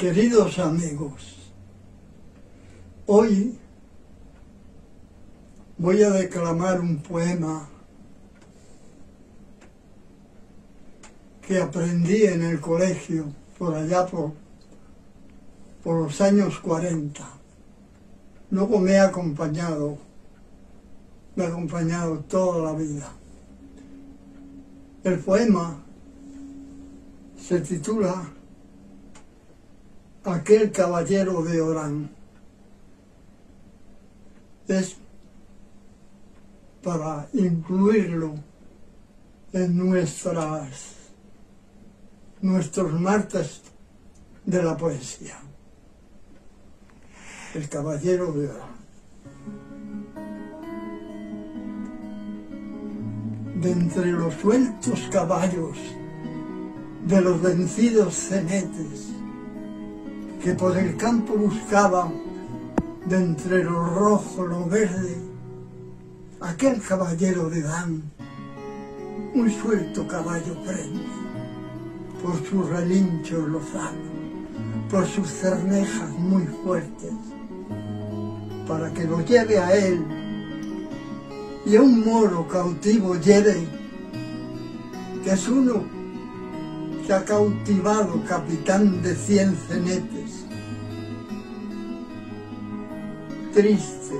Queridos amigos, hoy voy a declamar un poema que aprendí en el colegio por allá por los años 40. Luego me ha acompañado toda la vida. El poema se titula Aquel caballero de Orán. Es para incluirlo en nuestros martes de la poesía. El caballero de Orán. De entre los sueltos caballos de los vencidos cenetes que por el campo buscaban de entre lo rojo, lo verde, aquel caballero de Dan, un suelto caballo prende, por sus relinchos lozano, por sus cernejas muy fuertes, para que lo lleve a él y a un moro cautivo lleve, que es uno que ha cautivado capitán de 100 cenetes. Triste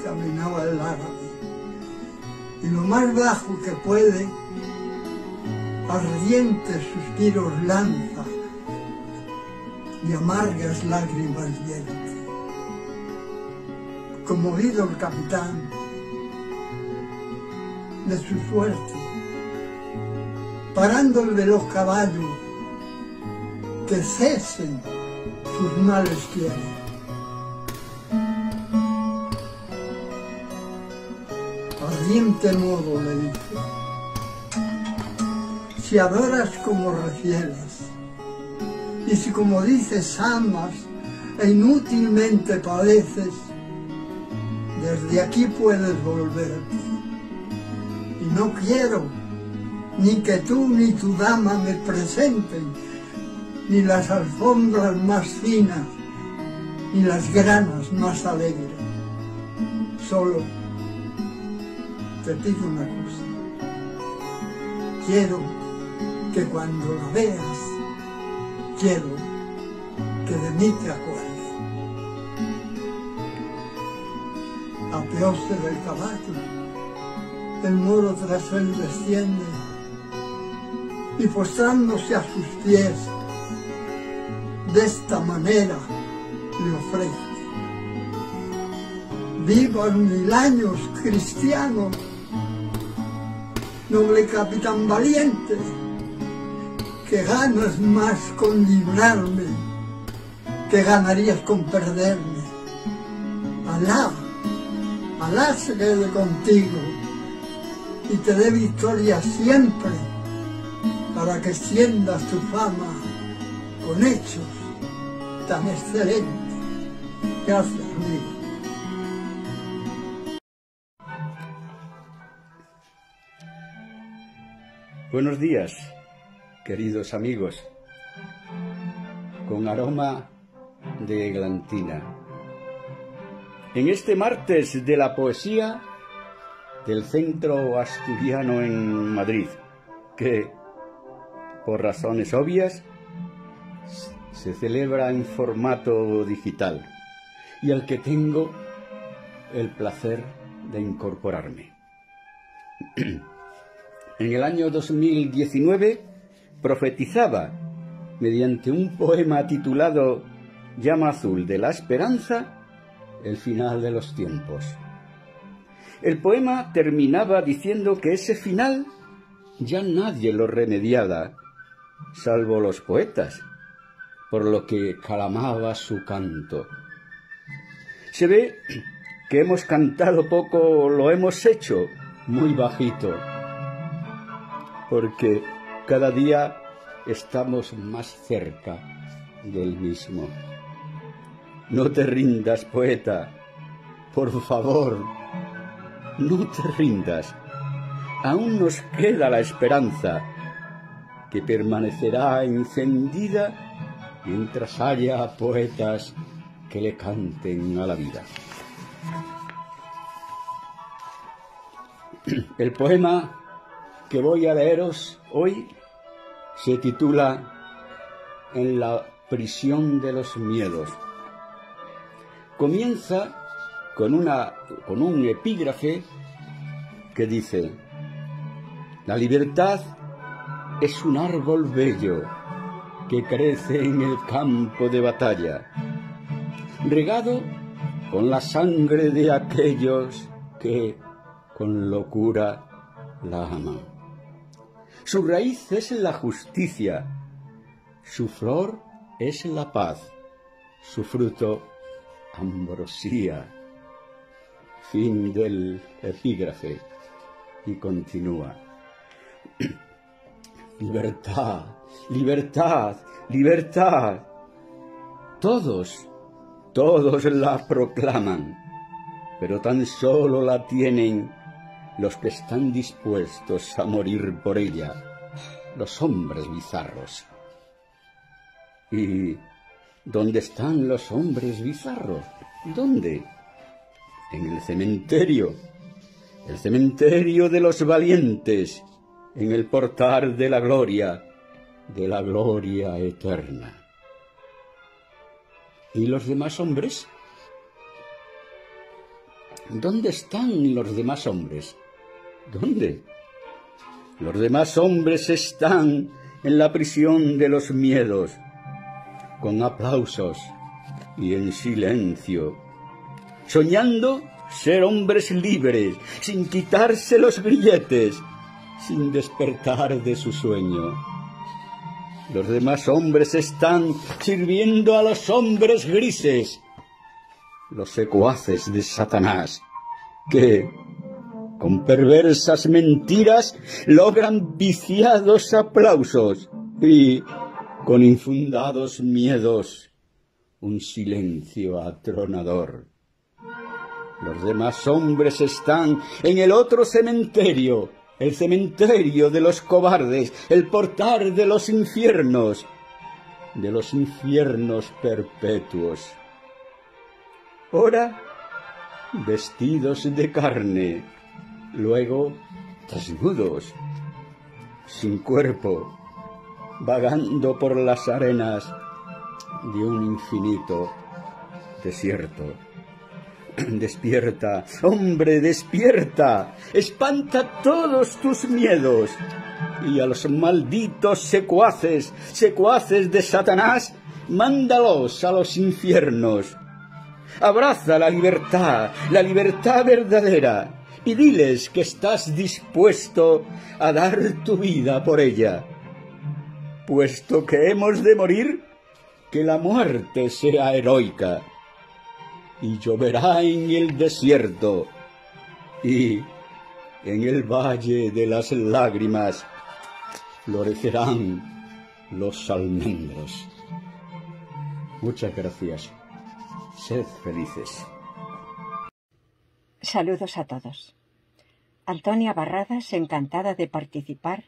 caminaba el árabe, y lo más bajo que puede, ardientes suspiros lanza, y amargas lágrimas vierte. Conmovido el capitán de su suerte, parando el veloz caballo, que cesen sus males quiere. Ardiente modo le dice: si adoras como refieres, y si como dices amas e inútilmente padeces, desde aquí puedes volverte. Y no quiero ni que tú ni tu dama me presenten, ni las alfombras más finas, ni las granas más alegres. Solo te pido una cosa: quiero que cuando la veas, quiero que de mí te acuerdes. Apeóse del caballo, el moro tras él desciende, y postrándose a sus pies, de esta manera le ofrece: vivan 1000 años, cristiano, noble capitán valiente, que ganas más con librarme que ganarías con perderme. Alá se quede contigo y te dé victoria siempre, para que extiendas tu fama con hechos tan excelentes. Gracias, amigo. Buenos días, queridos amigos, con aroma de eglantina. En este martes de la poesía del Centro Asturiano en Madrid, que, por razones obvias, se celebra en formato digital y al que tengo el placer de incorporarme. En el año 2019 profetizaba, mediante un poema titulado Llama azul de la esperanza, el final de los tiempos. El poema terminaba diciendo que ese final ya nadie lo remediaba, salvo los poetas, por lo que clamaba su canto. Se ve que hemos cantado poco, lo hemos hecho muy bajito, porque cada día estamos más cerca del mismo. No te rindas, poeta, por favor, no te rindas. Aún nos queda la esperanza, que permanecerá encendida mientras haya poetas que le canten a la vida. El poema que voy a leeros hoy se titula En la prisión de los miedos. Comienza con un epígrafe que dice: la libertad es un árbol bello que crece en el campo de batalla, regado con la sangre de aquellos que con locura la aman. Su raíz es la justicia, su flor es la paz, su fruto ambrosía. Fin del epígrafe. Y continúa: libertad, libertad, libertad. Todos la proclaman, pero tan solo la tienen los que están dispuestos a morir por ella, los hombres bizarros. ¿Y dónde están los hombres bizarros? ¿Dónde? En el cementerio de los valientes, en el portal de la gloria eterna. ¿Y los demás hombres? ¿Dónde están los demás hombres? ¿Dónde? Los demás hombres están en la prisión de los miedos, con aplausos y en silencio, soñando ser hombres libres, sin quitarse los grilletes, sin despertar de su sueño. Los demás hombres están sirviendo a los hombres grises, los secuaces de Satanás, que, con perversas mentiras, logran viciados aplausos y, con infundados miedos, un silencio atronador. Los demás hombres están en el otro cementerio, el cementerio de los cobardes, el portal de los infiernos perpetuos. Ora vestidos de carne, luego desnudos, sin cuerpo, vagando por las arenas de un infinito desierto. Despierta, hombre, despierta, espanta todos tus miedos, y a los malditos secuaces de Satanás, mándalos a los infiernos. Abraza la libertad verdadera, y diles que estás dispuesto a dar tu vida por ella. Puesto que hemos de morir, que la muerte sea heroica, y lloverá en el desierto, y en el valle de las lágrimas florecerán los almendros. Muchas gracias. Sed felices. Saludos a todos. Antonia Barradas, encantada de participar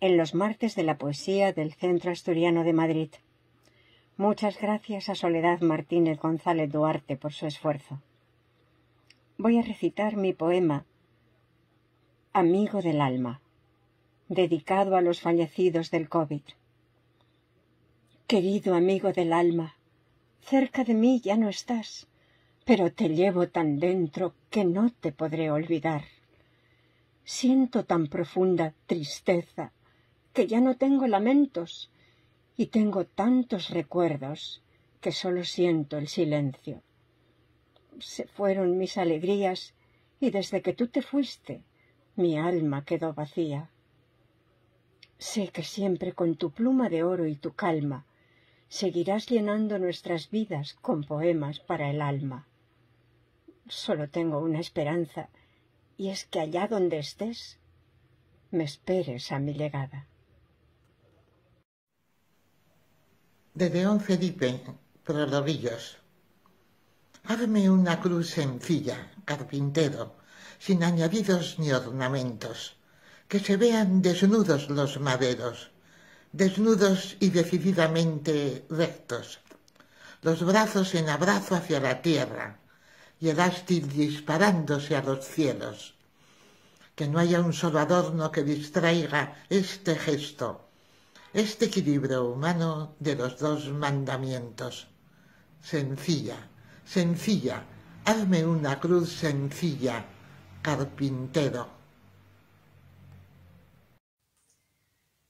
en los martes de la poesía del Centro Asturiano de Madrid. Muchas gracias a Soledad Martínez González Duarte por su esfuerzo. Voy a recitar mi poema Amigo del alma, dedicado a los fallecidos del COVID. Querido amigo del alma, cerca de mí ya no estás, pero te llevo tan dentro que no te podré olvidar. Siento tan profunda tristeza que ya no tengo lamentos, y tengo tantos recuerdos que solo siento el silencio. Se fueron mis alegrías y desde que tú te fuiste, mi alma quedó vacía. Sé que siempre con tu pluma de oro y tu calma seguirás llenando nuestras vidas con poemas para el alma. Solo tengo una esperanza, y es que allá donde estés, me esperes a mi llegada. De León Felipe, Prolorillos. Hazme una cruz sencilla, carpintero, sin añadidos ni ornamentos, que se vean desnudos los maderos, desnudos y decididamente rectos, los brazos en abrazo hacia la tierra y el ástil disparándose a los cielos. Que no haya un solo adorno que distraiga este gesto, este equilibrio humano de los dos mandamientos. Sencilla, sencilla, hazme una cruz sencilla, carpintero.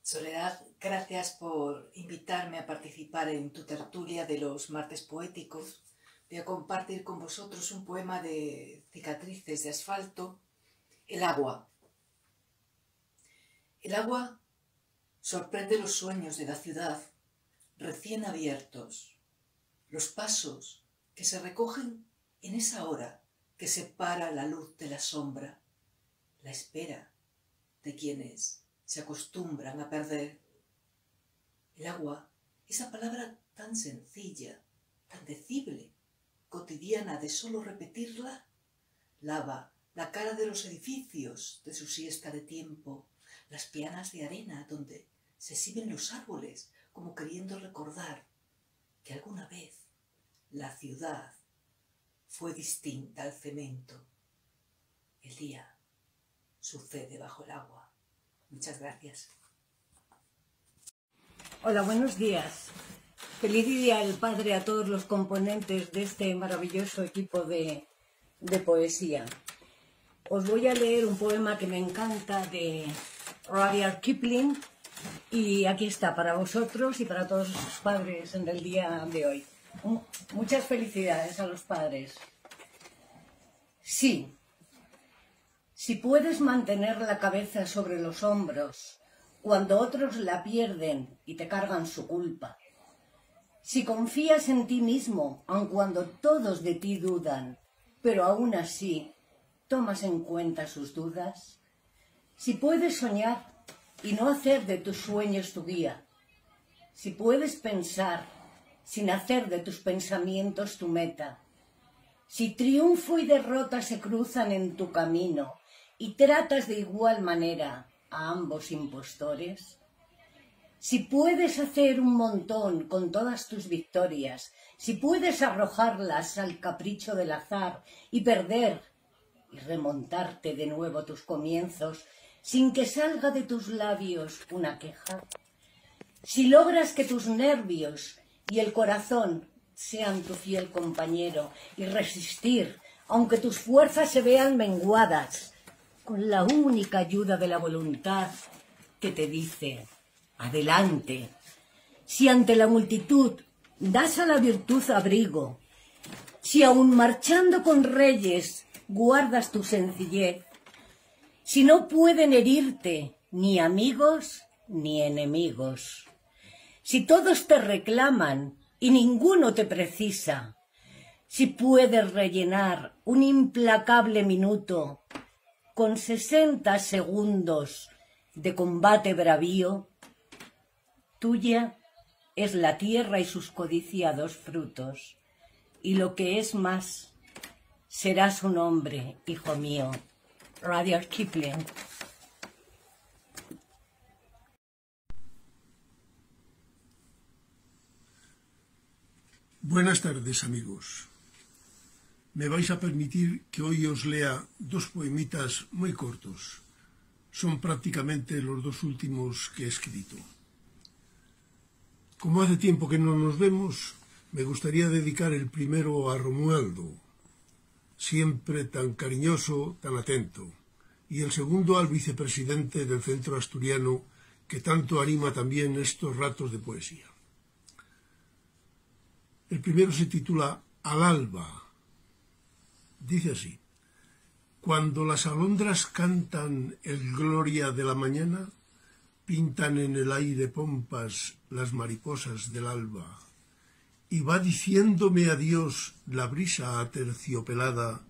Soledad, gracias por invitarme a participar en tu tertulia de los martes poéticos. Voy a compartir con vosotros un poema de Cicatrices de asfalto, El agua. El agua sorprende los sueños de la ciudad recién abiertos, los pasos que se recogen en esa hora que separa la luz de la sombra, la espera de quienes se acostumbran a perder. El agua, esa palabra tan sencilla, tan decible, cotidiana de solo repetirla, lava la cara de los edificios de su siesta de tiempo, las pianas de arena donde se exhiben los árboles como queriendo recordar que alguna vez la ciudad fue distinta al cemento. El día sucede bajo el agua. Muchas gracias. Hola, buenos días. Feliz Día del Padre a todos los componentes de este maravilloso equipo de poesía. Os voy a leer un poema que me encanta de Rudyard Kipling y aquí está para vosotros y para todos los padres en el día de hoy. Muchas felicidades a los padres. Sí, si puedes mantener la cabeza sobre los hombros cuando otros la pierden y te cargan su culpa, si confías en ti mismo aun cuando todos de ti dudan, pero aún así tomas en cuenta sus dudas, si puedes soñar y no hacer de tus sueños tu guía, si puedes pensar sin hacer de tus pensamientos tu meta, si triunfo y derrota se cruzan en tu camino y tratas de igual manera a ambos impostores, si puedes hacer un montón con todas tus victorias, si puedes arrojarlas al capricho del azar y perder y remontarte de nuevo a tus comienzos sin que salga de tus labios una queja, si logras que tus nervios y el corazón sean tu fiel compañero y resistir, aunque tus fuerzas se vean menguadas, con la única ayuda de la voluntad que te dice adelante, si ante la multitud das a la virtud abrigo, si aun marchando con reyes guardas tu sencillez, si no pueden herirte ni amigos ni enemigos, si todos te reclaman y ninguno te precisa, si puedes rellenar un implacable minuto con 60 segundos de combate bravío, tuya es la tierra y sus codiciados frutos, y lo que es más, serás un hombre, hijo mío. Rudyard Kipling. Buenas tardes, amigos. Me vais a permitir que hoy os lea dos poemitas muy cortos. Son prácticamente los dos últimos que he escrito. Como hace tiempo que no nos vemos, me gustaría dedicar el primero a Romualdo, siempre tan cariñoso, tan atento, y el segundo al vicepresidente del Centro Asturiano, que tanto anima también estos ratos de poesía. El primero se titula Al alba. Dice así: cuando las alondras cantan el gloria de la mañana, pintan en el aire pompas las mariposas del alba, y va diciéndome adiós la brisa aterciopelada,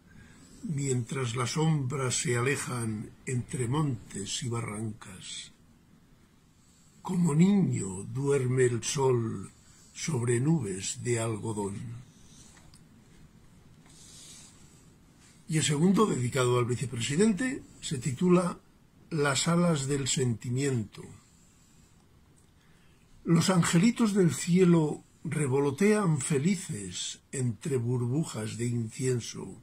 mientras las sombras se alejan entre montes y barrancas. Como niño duerme el sol sobre nubes de algodón. Y el segundo, dedicado al vicepresidente, se titula Las alas del sentimiento. Los angelitos del cielo revolotean felices entre burbujas de incienso,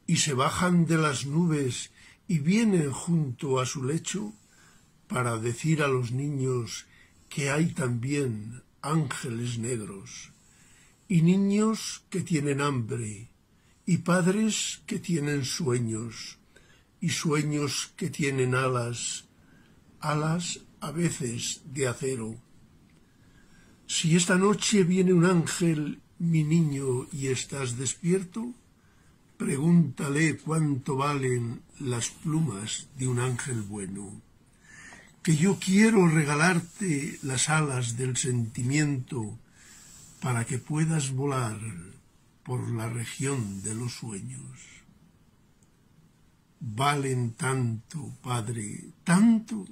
y se bajan de las nubes y vienen junto a su lecho para decir a los niños que hay también ángeles negros, y niños que tienen hambre, y padres que tienen sueños, y sueños que tienen alas, alas a veces de acero. Si esta noche viene un ángel, mi niño, y estás despierto, pregúntale cuánto valen las plumas de un ángel bueno, que yo quiero regalarte las alas del sentimiento para que puedas volar por la región de los sueños. Valen tanto, Padre, tanto,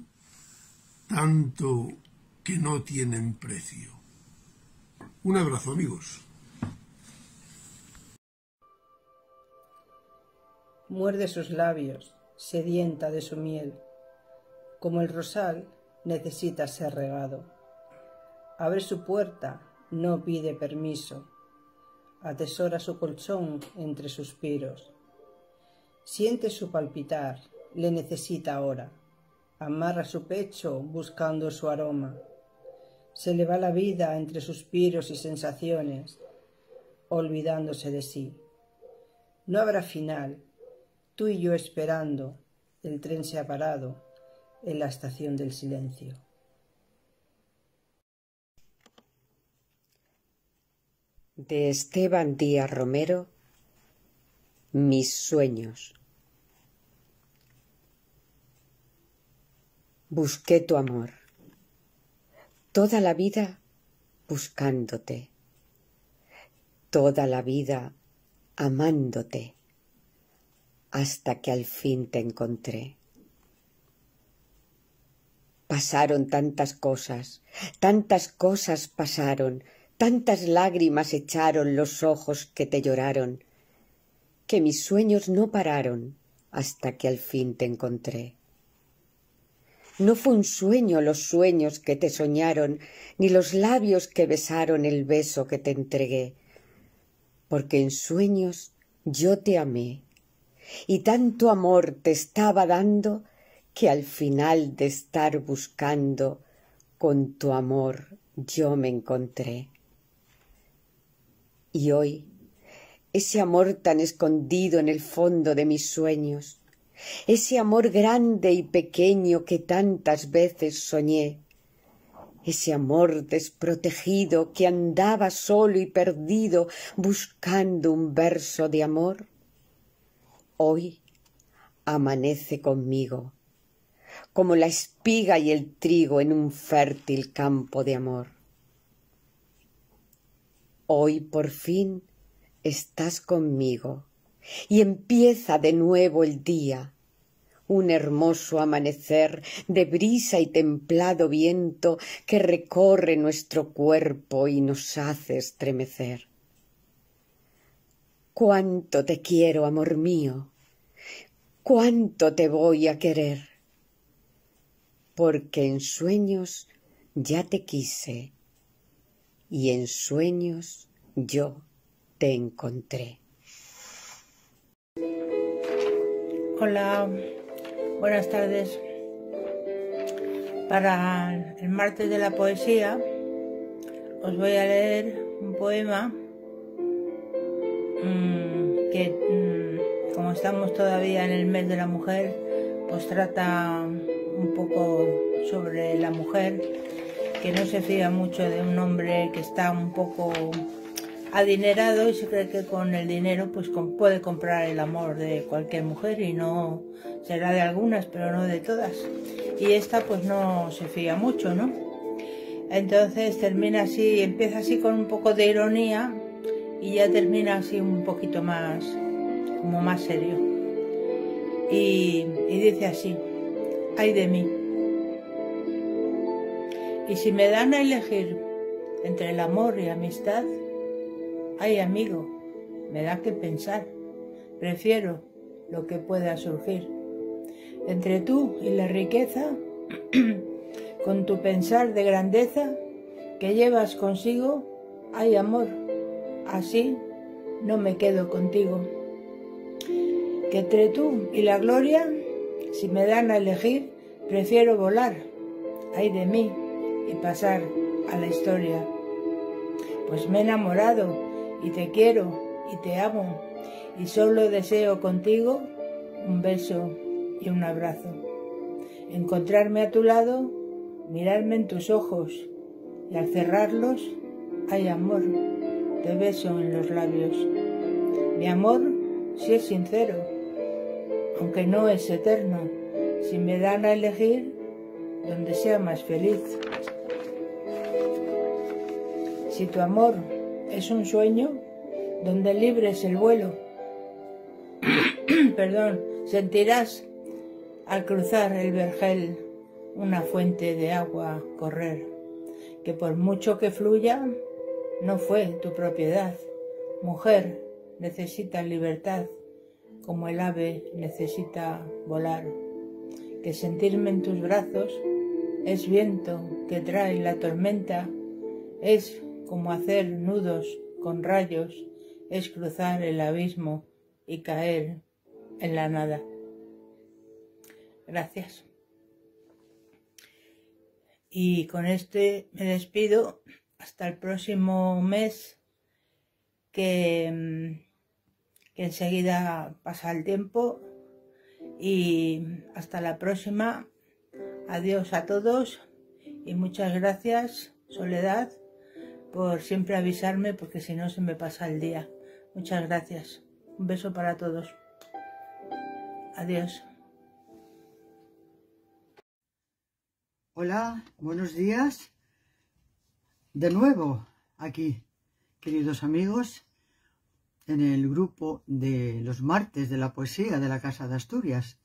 tanto que no tienen precio. Un abrazo, amigos. Muerde sus labios, sedienta de su miel. Como el rosal, necesita ser regado. Abre su puerta, no pide permiso. Atesora su colchón entre suspiros. Siente su palpitar, le necesita ahora. Amarra su pecho buscando su aroma. Se le va la vida entre suspiros y sensaciones, olvidándose de sí. No habrá final, tú y yo esperando, el tren se ha parado en la estación del silencio. De Esteban Díaz Romero, Mis sueños. Busqué tu amor, toda la vida buscándote, toda la vida amándote, hasta que al fin te encontré. Pasaron tantas cosas pasaron, tantas lágrimas echaron los ojos que te lloraron, que mis sueños no pararon hasta que al fin te encontré. No fue un sueño los sueños que te soñaron, ni los labios que besaron el beso que te entregué, porque en sueños yo te amé, y tanto amor te estaba dando, que al final de estar buscando, con tu amor yo me encontré. Y hoy, ese amor tan escondido en el fondo de mis sueños, ese amor grande y pequeño que tantas veces soñé, ese amor desprotegido que andaba solo y perdido buscando un verso de amor, hoy amanece conmigo, como la espiga y el trigo en un fértil campo de amor. Hoy por fin estás conmigo y empieza de nuevo el día, un hermoso amanecer de brisa y templado viento que recorre nuestro cuerpo y nos hace estremecer. Cuánto te quiero, amor mío, cuánto te voy a querer, porque en sueños ya te quise y en sueños yo te encontré. Hola, buenas tardes. Para el martes de la poesía os voy a leer un poema que como estamos todavía en el mes de la mujer, pues trata un poco sobre la mujer, que no se fía mucho de un hombre que está un poco adinerado y se cree que con el dinero pues puede comprar el amor de cualquier mujer, y no será de algunas, pero no de todas. Y esta pues no se fía mucho, ¿no? Entonces termina así, empieza así con un poco de ironía y ya termina así un poquito más, como más serio. Y dice así: ay de mí. Y si me dan a elegir entre el amor y amistad, ay amigo, me da que pensar, prefiero lo que pueda surgir. Entre tú y la riqueza, Con tu pensar de grandeza que llevas consigo, hay amor. Así no me quedo contigo. Que entre tú y la gloria, si me dan a elegir, prefiero volar, ay de mí, y pasar a la historia. Pues me he enamorado y te quiero y te amo y solo deseo contigo un beso y un abrazo. Encontrarme a tu lado, mirarme en tus ojos y al cerrarlos hay amor, te beso en los labios. Mi amor sí es sincero, aunque no es eterno, si me dan a elegir donde sea más feliz. Si tu amor es un sueño, donde libres el vuelo, perdón, sentirás al cruzar el vergel una fuente de agua correr, que por mucho que fluya, no fue tu propiedad. Mujer, necesita libertad, como el ave necesita volar. Que sentirme en tus brazos es viento que trae la tormenta, es como hacer nudos con rayos, es cruzar el abismo y caer en la nada. Gracias. Y con este me despido hasta el próximo mes, que enseguida pasa el tiempo, y hasta la próxima. Adiós a todos y muchas gracias, Soledad, por siempre avisarme, porque si no se me pasa el día. Muchas gracias. Un beso para todos. Adiós. Hola, buenos días. De nuevo aquí, queridos amigos, en el grupo de los martes de la poesía de la Casa de Asturias.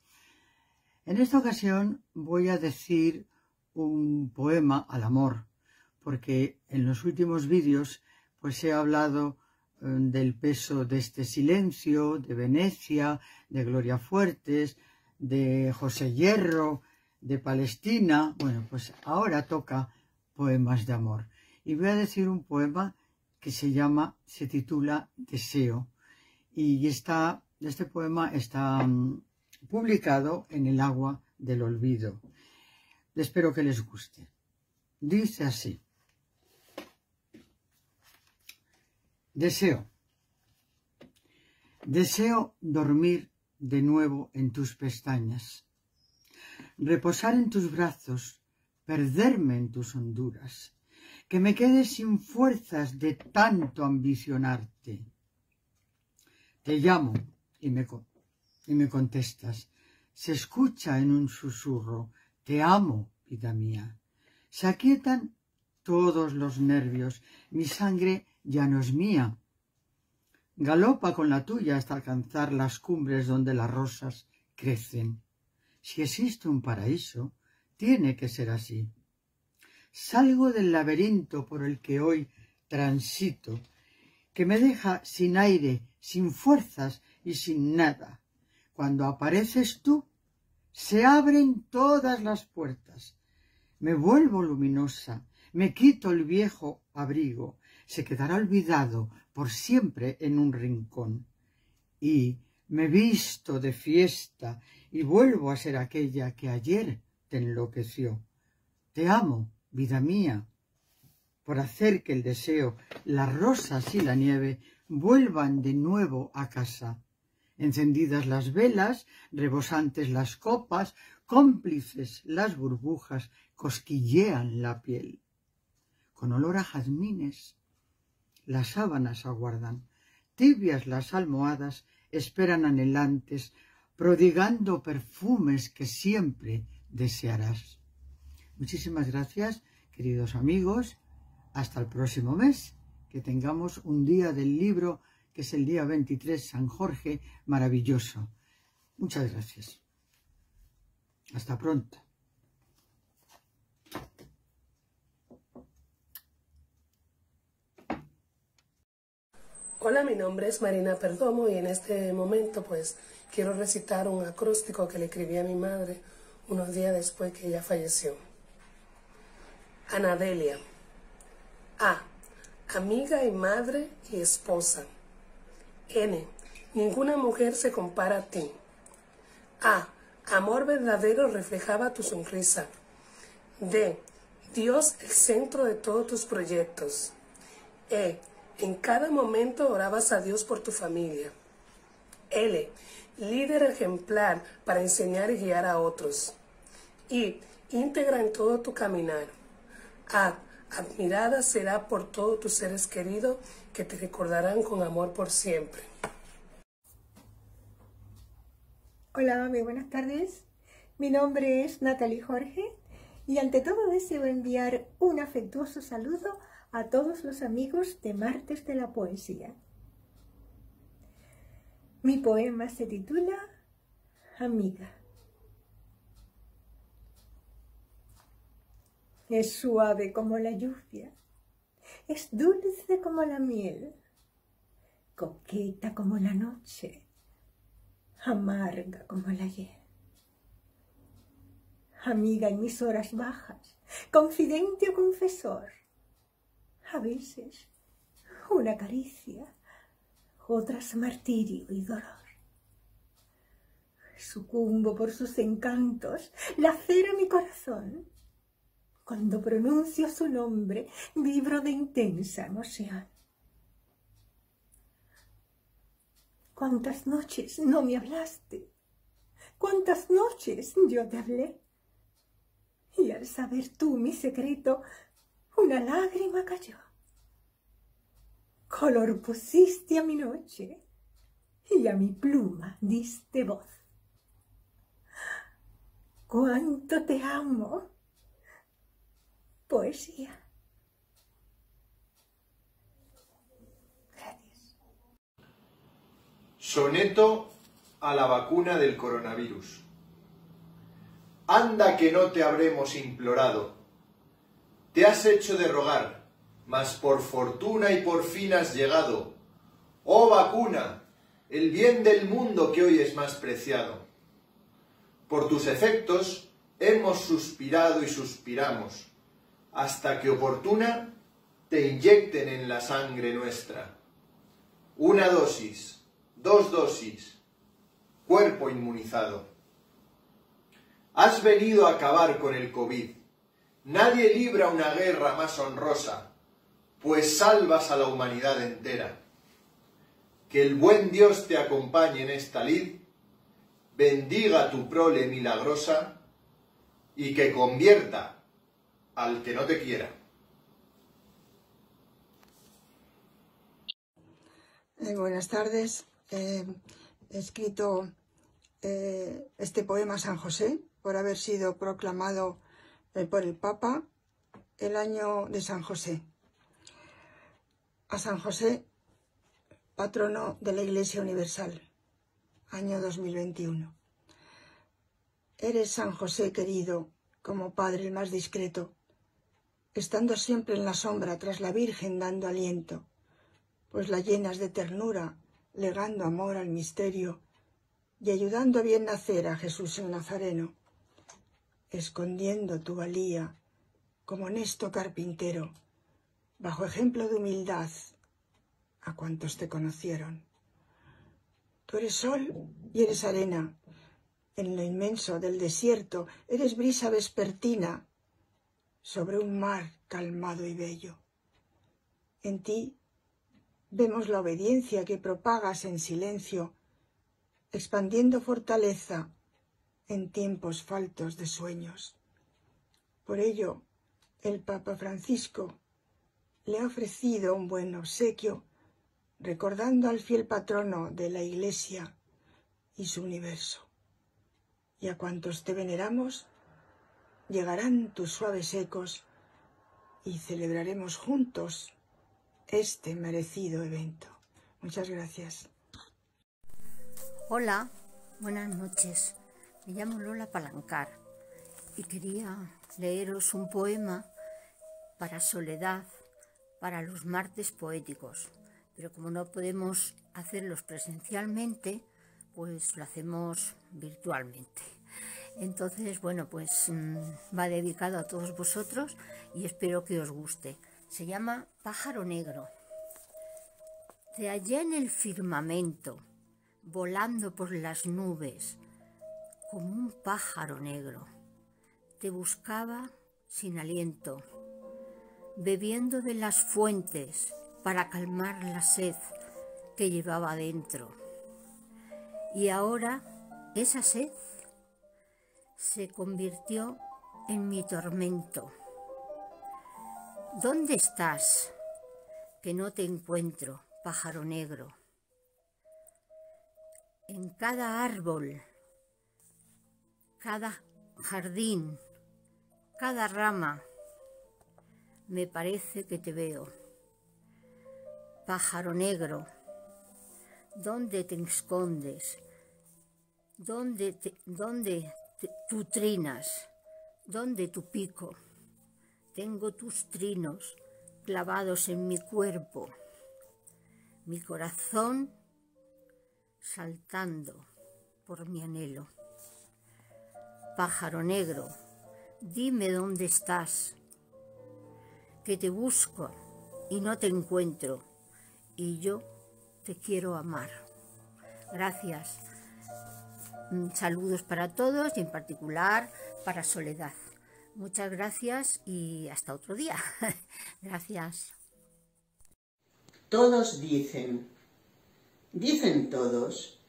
En esta ocasión voy a decir un poema al amor, porque en los últimos vídeos pues he hablado del peso de este silencio, de Venecia, de Gloria Fuertes, de José Hierro, de Palestina. Bueno, pues ahora toca poemas de amor. Y voy a decir un poema que se titula Deseo. Y este poema está publicado en El agua del olvido. Espero que les guste. Dice así. Deseo. Deseo dormir de nuevo en tus pestañas, reposar en tus brazos, perderme en tus honduras, que me quede sin fuerzas de tanto ambicionarte. Te llamo y me contestas. Se escucha en un susurro. Te amo, vida mía. Se aquietan todos los nervios. Mi sangre ya no es mía. Galopa con la tuya hasta alcanzar las cumbres donde las rosas crecen. Si existe un paraíso, tiene que ser así. Salgo del laberinto por el que hoy transito, que me deja sin aire, sin fuerzas y sin nada. Cuando apareces tú, se abren todas las puertas. Me vuelvo luminosa, me quito el viejo abrigo, se quedará olvidado por siempre en un rincón. Y me visto de fiesta y vuelvo a ser aquella que ayer te enloqueció. Te amo, vida mía, por hacer que el deseo, las rosas y la nieve vuelvan de nuevo a casa. Encendidas las velas, rebosantes las copas, cómplices las burbujas, cosquillean la piel. Con olor a jazmines, las sábanas aguardan, tibias las almohadas esperan anhelantes, prodigando perfumes que siempre desearás. Muchísimas gracias, queridos amigos. Hasta el próximo mes, que tengamos un día del libro, que es el día 23, San Jorge, maravilloso. Muchas gracias. Hasta pronto. Hola, mi nombre es Marina Perdomo y en este momento pues quiero recitar un acróstico que le escribí a mi madre unos días después que ella falleció. Ana Delia. A. Amiga y madre y esposa. N. Ninguna mujer se compara a ti. A. Amor verdadero reflejaba tu sonrisa. D. Dios el centro de todos tus proyectos. E. En cada momento orabas a Dios por tu familia. L. Líder ejemplar para enseñar y guiar a otros. I. Íntegra en todo tu caminar. A. Admirada será por todos tus seres queridos que te recordarán con amor por siempre. Hola, muy buenas tardes. Mi nombre es Natalie Jorge y ante todo deseo enviar un afectuoso saludo a todos los amigos de Martes de la Poesía. Mi poema se titula Amiga. Es suave como la lluvia, es dulce como la miel, coqueta como la noche, amarga como la hiel. Amiga en mis horas bajas, confidente o confesor, a veces una caricia, otras martirio y dolor. Sucumbo por sus encantos, lacera mi corazón. Cuando pronuncio su nombre, vibro de intensa emoción. ¿Cuántas noches no me hablaste? ¿Cuántas noches yo te hablé? Y al saber tú mi secreto, una lágrima cayó. Color pusiste a mi noche y a mi pluma diste voz. ¡Cuánto te amo! Poesía. Gracias. Soneto a la vacuna del coronavirus. Anda que no te habremos implorado. Te has hecho de rogar, mas por fortuna y por fin has llegado. Oh vacuna, el bien del mundo que hoy es más preciado. Por tus efectos hemos suspirado y suspiramos, hasta que oportuna te inyecten en la sangre nuestra. 1 dosis, 2 dosis, cuerpo inmunizado. Has venido a acabar con el COVID. Nadie libra una guerra más honrosa, pues salvas a la humanidad entera. Que el buen Dios te acompañe en esta lid, bendiga tu prole milagrosa y que convierta al que no te quiera. Buenas tardes. He escrito este poema a San José por haber sido proclamado por el Papa el año de San José. A San José, patrono de la Iglesia Universal, año 2021. Eres San José querido, como padre el más discreto, estando siempre en la sombra tras la Virgen dando aliento, pues la llenas de ternura, legando amor al misterio y ayudando a bien nacer a Jesús el Nazareno, escondiendo tu valía como honesto carpintero, bajo ejemplo de humildad a cuantos te conocieron. Tú eres sol y eres arena, en lo inmenso del desierto eres brisa vespertina, sobre un mar calmado y bello. En ti vemos la obediencia que propagas en silencio, expandiendo fortaleza en tiempos faltos de sueños. Por ello, el Papa Francisco le ha ofrecido un buen obsequio, recordando al fiel patrono de la Iglesia y su universo. Y a cuantos te veneramos, llegarán tus suaves ecos y celebraremos juntos este merecido evento. Muchas gracias. Hola, buenas noches. Me llamo Lola Palancar y quería leeros un poema para Soledad, para los martes poéticos. Pero como no podemos hacerlos presencialmente, pues lo hacemos virtualmente. Entonces, bueno, pues va dedicado a todos vosotros y espero que os guste. Se llama Pájaro Negro. Te hallé en el firmamento, volando por las nubes, como un pájaro negro. Te buscaba sin aliento, bebiendo de las fuentes para calmar la sed que llevaba dentro. Y ahora esa sed se convirtió en mi tormento. ¿Dónde estás? Que no te encuentro, pájaro negro. En cada árbol, cada jardín, cada rama, me parece que te veo. Pájaro negro, ¿dónde te escondes? ¿Dónde tú trinas? ¿Dónde tu pico? Tengo tus trinos clavados en mi cuerpo, mi corazón saltando por mi anhelo. Pájaro negro, dime dónde estás, que te busco y no te encuentro, y yo te quiero amar. Gracias. Saludos para todos y en particular para Soledad. Muchas gracias y hasta otro día. Gracias. Todos dicen todos,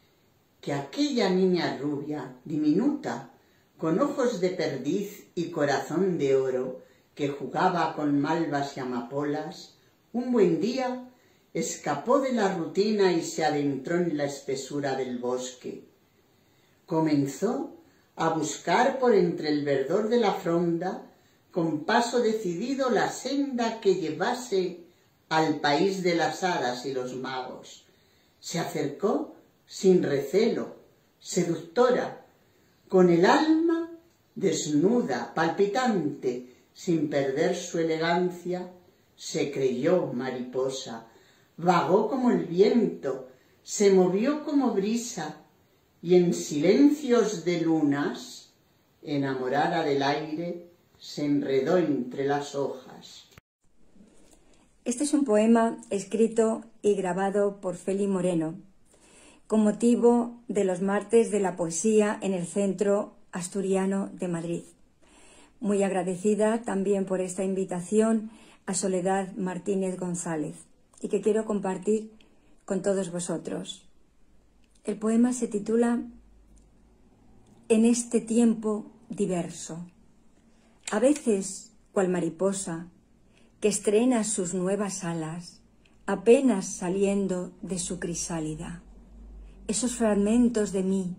que aquella niña rubia, diminuta, con ojos de perdiz y corazón de oro, que jugaba con malvas y amapolas, un buen día escapó de la rutina y se adentró en la espesura del bosque. Comenzó a buscar por entre el verdor de la fronda, con paso decidido, la senda que llevase al país de las hadas y los magos. Se acercó sin recelo, seductora, con el alma desnuda, palpitante, sin perder su elegancia, se creyó mariposa, vagó como el viento, se movió como brisa, y en silencios de lunas, enamorada del aire, se enredó entre las hojas. Este es un poema escrito y grabado por Feli Moreno, con motivo de los martes de la poesía en el Centro Asturiano de Madrid. Muy agradecida también por esta invitación a Soledad Martínez González, y que quiero compartir con todos vosotros. El poema se titula En este tiempo diverso. A veces, cual mariposa, que estrena sus nuevas alas, apenas saliendo de su crisálida. Esos fragmentos de mí,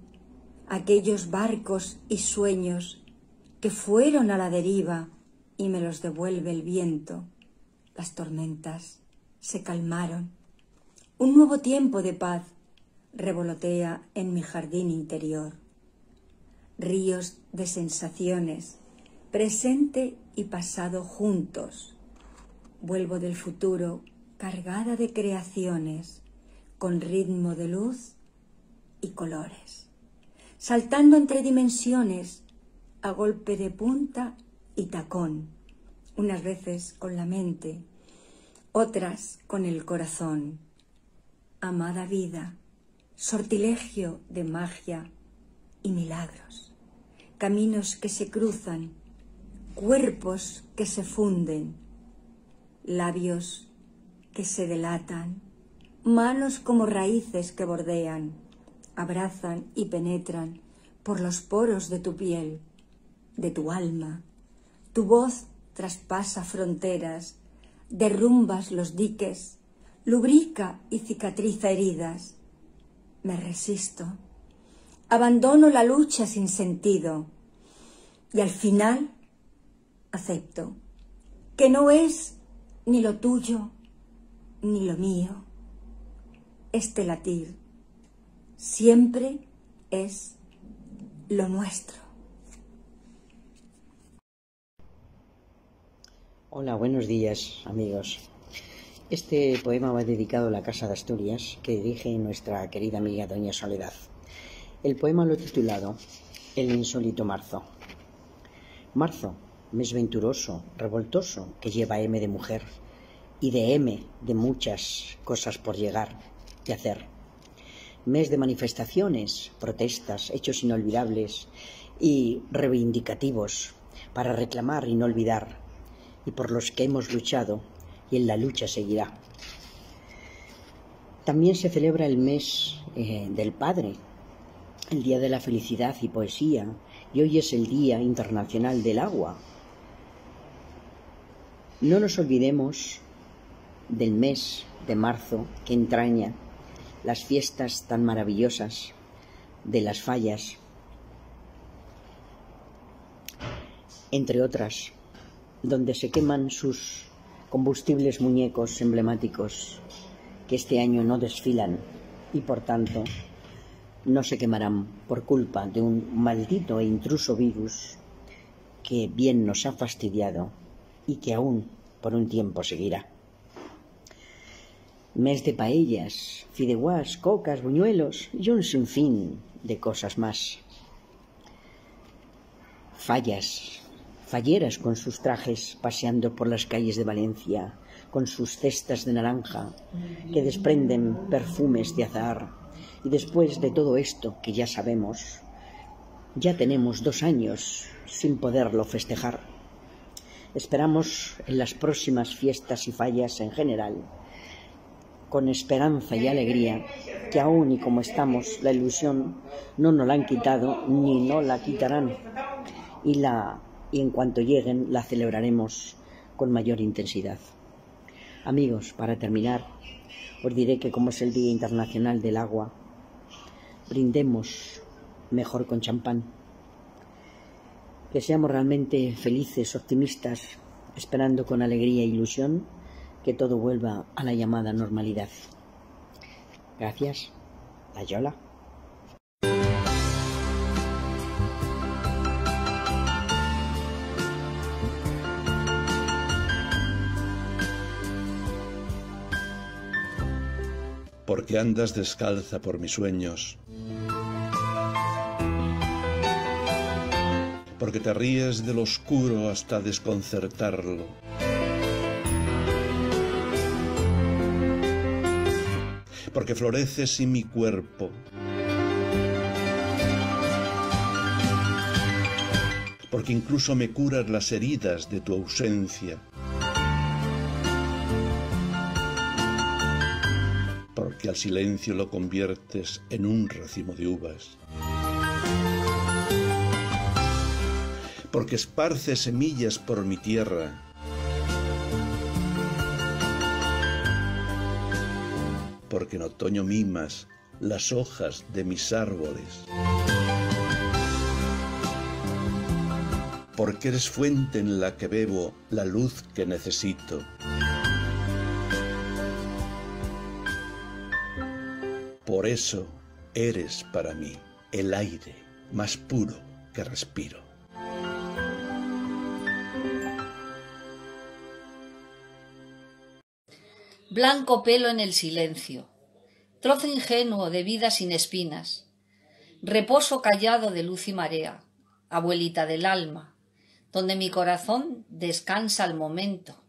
aquellos barcos y sueños que fueron a la deriva y me los devuelve el viento. Las tormentas se calmaron. Un nuevo tiempo de paz revolotea en mi jardín interior. Ríos de sensaciones, presente y pasado juntos. Vuelvo del futuro cargada de creaciones, con ritmo de luz y colores, saltando entre dimensiones a golpe de punta y tacón, unas veces con la mente, otras con el corazón. Amada vida, sortilegio de magia y milagros, caminos que se cruzan, cuerpos que se funden, labios que se delatan, manos como raíces que bordean, abrazan y penetran por los poros de tu piel, de tu alma. Tu voz traspasa fronteras, derrumbas los diques, lubrica y cicatriza heridas. Me resisto, abandono la lucha sin sentido y al final acepto que no es ni lo tuyo ni lo mío. Este latir siempre es lo nuestro. Hola, buenos días, amigos. Este poema va dedicado a la Casa de Asturias, que dirige nuestra querida amiga doña Soledad. El poema lo he titulado El insólito marzo. Marzo, mes venturoso, revoltoso, que lleva M de mujer y de M de muchas cosas por llegar y hacer. Mes de manifestaciones, protestas, hechos inolvidables y reivindicativos para reclamar y no olvidar, y por los que hemos luchado y en la lucha seguirá. También se celebra el mes del Padre, el Día de la Felicidad y Poesía, y hoy es el Día Internacional del Agua. No nos olvidemos del mes de marzo que entraña las fiestas tan maravillosas de las fallas, entre otras, donde se queman sus combustibles muñecos emblemáticos que este año no desfilan y por tanto no se quemarán por culpa de un maldito e intruso virus que bien nos ha fastidiado y que aún por un tiempo seguirá. Mes de paellas, fideuás, cocas, buñuelos y un sinfín de cosas más. Falleras con sus trajes paseando por las calles de Valencia, con sus cestas de naranja que desprenden perfumes de azahar. Y después de todo esto que ya sabemos, ya tenemos 2 años sin poderlo festejar. Esperamos en las próximas fiestas y fallas en general, con esperanza y alegría, que aún y como estamos, la ilusión no nos la han quitado ni no la quitarán. Y en cuanto lleguen, la celebraremos con mayor intensidad. Amigos, para terminar, os diré que como es el Día Internacional del Agua, brindemos mejor con champán. Que seamos realmente felices, optimistas, esperando con alegría e ilusión que todo vuelva a la llamada normalidad. Gracias. Ayola. Porque andas descalza por mis sueños, porque te ríes del oscuro hasta desconcertarlo, porque floreces en mi cuerpo, porque incluso me curas las heridas de tu ausencia, porque al silencio lo conviertes en un racimo de uvas, porque esparces semillas por mi tierra, porque en otoño mimas las hojas de mis árboles, porque eres fuente en la que bebo la luz que necesito, por eso eres para mí el aire más puro que respiro. Blanco pelo en el silencio, trozo ingenuo de vida sin espinas, reposo callado de luz y marea, abuelita del alma, donde mi corazón descansa al momento,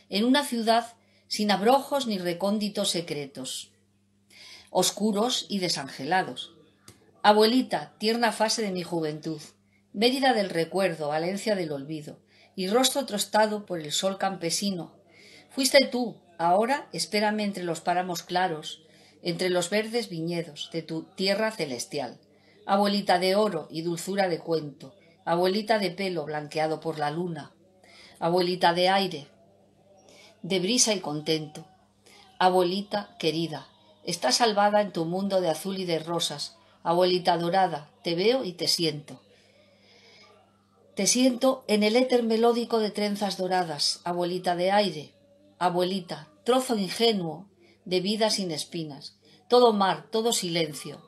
en una ciudad sin abrojos ni recónditos secretos, oscuros y desangelados. Abuelita, tierna fase de mi juventud, Mérida del recuerdo, Valencia del olvido, y rostro tostado por el sol campesino. Fuiste tú, ahora espérame entre los páramos claros, entre los verdes viñedos de tu tierra celestial. Abuelita de oro y dulzura de cuento, abuelita de pelo blanqueado por la luna, abuelita de aire, de brisa y contento. Abuelita querida, estás salvada en tu mundo de azul y de rosas. Abuelita dorada, te veo y te siento. Te siento en el éter melódico de trenzas doradas, abuelita de aire, abuelita, trozo ingenuo de vida sin espinas, todo mar, todo silencio.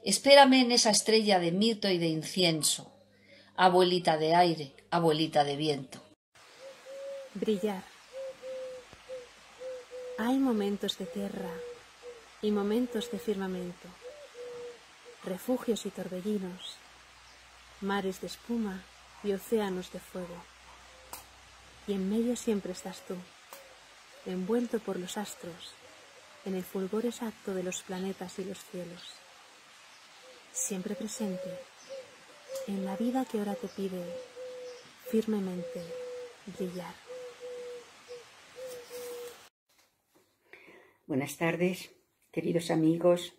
Espérame en esa estrella de mirto y de incienso, abuelita de aire, abuelita de viento. Brillar. Hay momentos de tierra y momentos de firmamento, refugios y torbellinos, mares de espuma y océanos de fuego. Y en medio siempre estás tú, envuelto por los astros, en el fulgor exacto de los planetas y los cielos. Siempre presente, en la vida que ahora te pide firmemente brillar. Buenas tardes, queridos amigos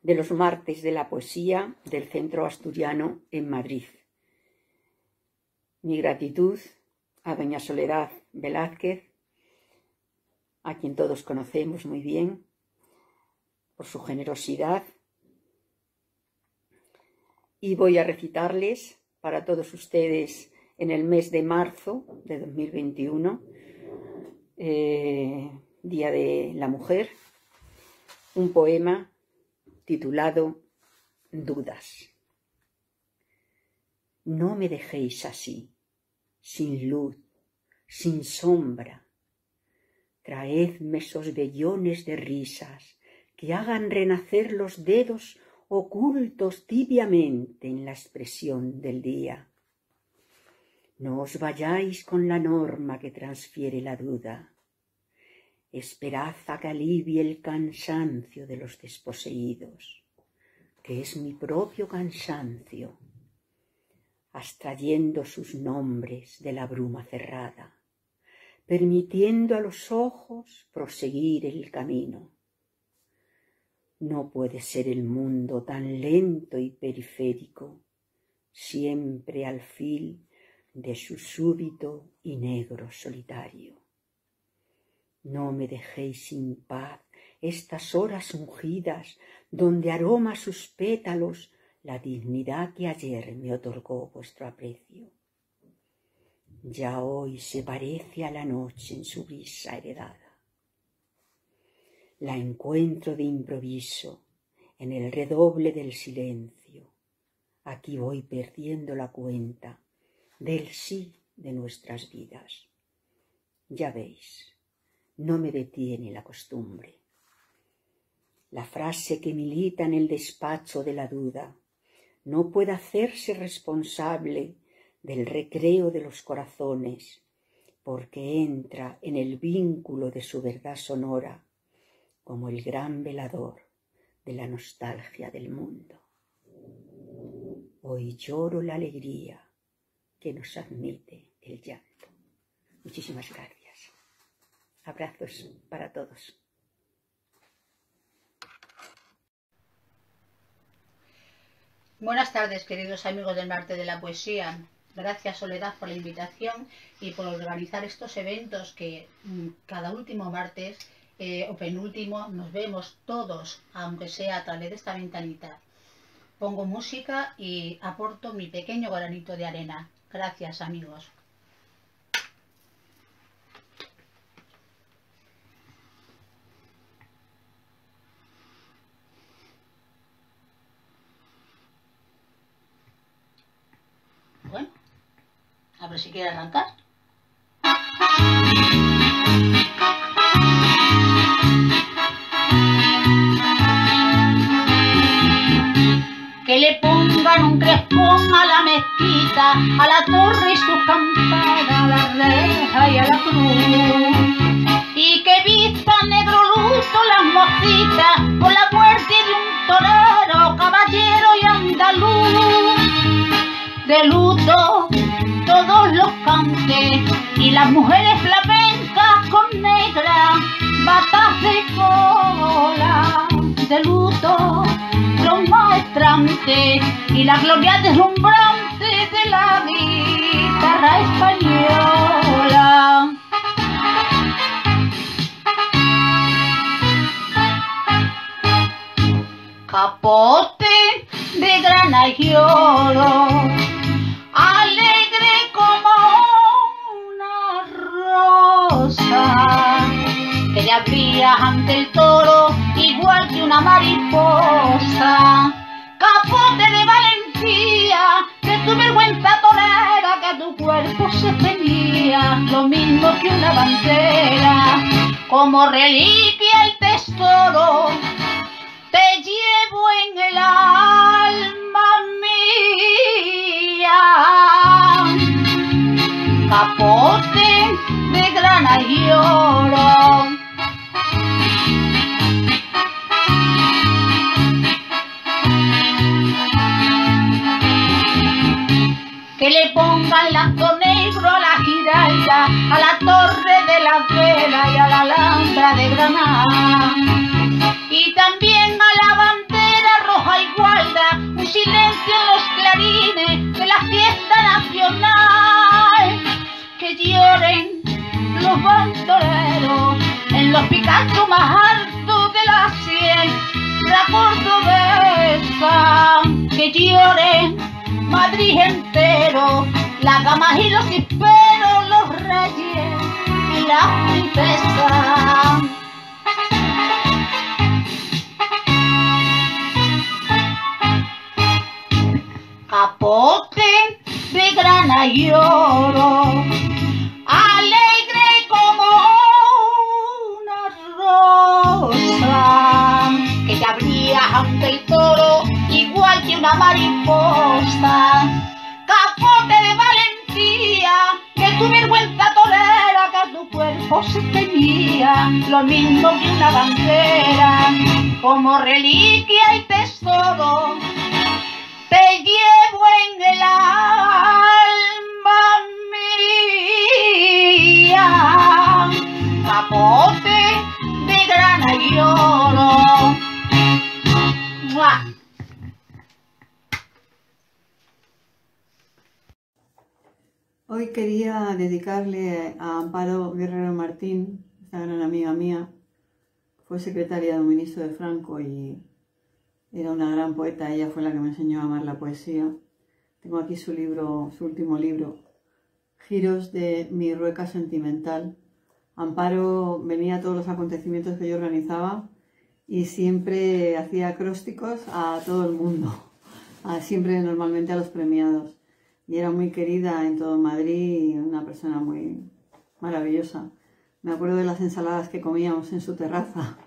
de los martes de la poesía del Centro Asturiano en Madrid. Mi gratitud a doña Soledad Velázquez, a quien todos conocemos muy bien, por su generosidad. Y voy a recitarles para todos ustedes en el mes de marzo de 2021, Día de la Mujer, un poema titulado Dudas. No me dejéis así, sin luz, sin sombra. Traedme esos vellones de risas que hagan renacer los dedos ocultos tibiamente en la expresión del día. No os vayáis con la norma que transfiere la duda. Esperad a que alivie el cansancio de los desposeídos, que es mi propio cansancio, abstrayendo sus nombres de la bruma cerrada, permitiendo a los ojos proseguir el camino. No puede ser el mundo tan lento y periférico, siempre al fil de su súbito y negro solitario. No me dejéis sin paz estas horas ungidas, donde aroma sus pétalos la dignidad que ayer me otorgó vuestro aprecio. Ya hoy se parece a la noche en su brisa heredada. La encuentro de improviso en el redoble del silencio. Aquí voy perdiendo la cuenta del sí de nuestras vidas. Ya veis, no me detiene la costumbre. La frase que milita en el despacho de la duda no puede hacerse responsable del recreo de los corazones, porque entra en el vínculo de su verdad sonora como el gran velador de la nostalgia del mundo. Hoy lloro la alegría que nos admite el llanto. Muchísimas gracias. Abrazos para todos. Buenas tardes, queridos amigos del Martes de la Poesía. Gracias, Soledad, por la invitación y por organizar estos eventos que cada último martes o penúltimo nos vemos todos, aunque sea a través de esta ventanita. Pongo música y aporto mi pequeño granito de arena. Gracias, amigos. Bueno, a ver si quiere arrancar. Que le pongan un crespón a la mezquita, a la torre y sus campanas, a la reja y a la cruz. Y que vistan negro luto las mocitas por la muerte de un torero, caballero y andaluz. De luto todos los cantes y las mujeres flamencas con negras batas de cola. De luto los maestrantes y la gloria deslumbrante de la guitarra española. Capote de grana y oro, alegre como una rosa, que le abría ante el toro igual que una mariposa. Capote de valentía, de tu vergüenza torera, que a tu cuerpo se ceñía lo mismo que una bandera. Como reliquia y tesoro te llevo en el alma, mi capote de grana y oro. Que le pongan lazo negro a la Giralda, a la Torre de la Vela y a la Alhambra de Granada. Y también a la bandera roja y gualda, un silencio en los clarines de la fiesta nacional. Que lloren los bandoleros en los picachos más altos de la sierra cordobesa. Que lloren Madrid entero, las gamas y los hisperos, los reyes y las princesas. Capote de grana y oro, alegre como una rosa, que te abría ante el toro igual que una mariposa. Capote de valentía, que tu vergüenza tolera, que a tu cuerpo se teñía lo mismo que una bandera. Como reliquia y tesoro te llevo en el alma mía. Capote de grana y oro. ¡Mua! Hoy quería dedicarle a Amparo Guerrero Martín, esta gran amiga mía. Fue secretaria de un ministro de Franco y era una gran poeta. Ella fue la que me enseñó a amar la poesía. Tengo aquí su libro, su último libro, Giros de mi rueca sentimental. Amparo venía a todos los acontecimientos que yo organizaba y siempre hacía acrósticos a todo el mundo, siempre normalmente a los premiados. Y era muy querida en todo Madrid y una persona muy maravillosa. Me acuerdo de las ensaladas que comíamos en su terraza,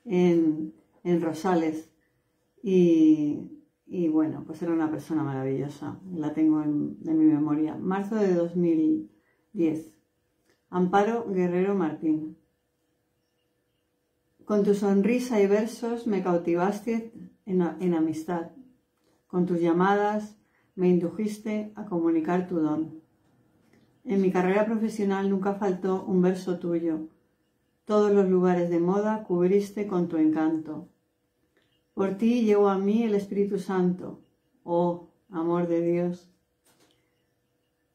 en Rosales. Y bueno, pues era una persona maravillosa. La tengo en mi memoria. Marzo de 2010. Amparo Guerrero Martín. Con tu sonrisa y versos me cautivaste en amistad. Con tus llamadas me indujiste a comunicar tu don. En mi carrera profesional nunca faltó un verso tuyo. Todos los lugares de moda cubriste con tu encanto. Por ti llegó a mí el Espíritu Santo, oh, amor de Dios.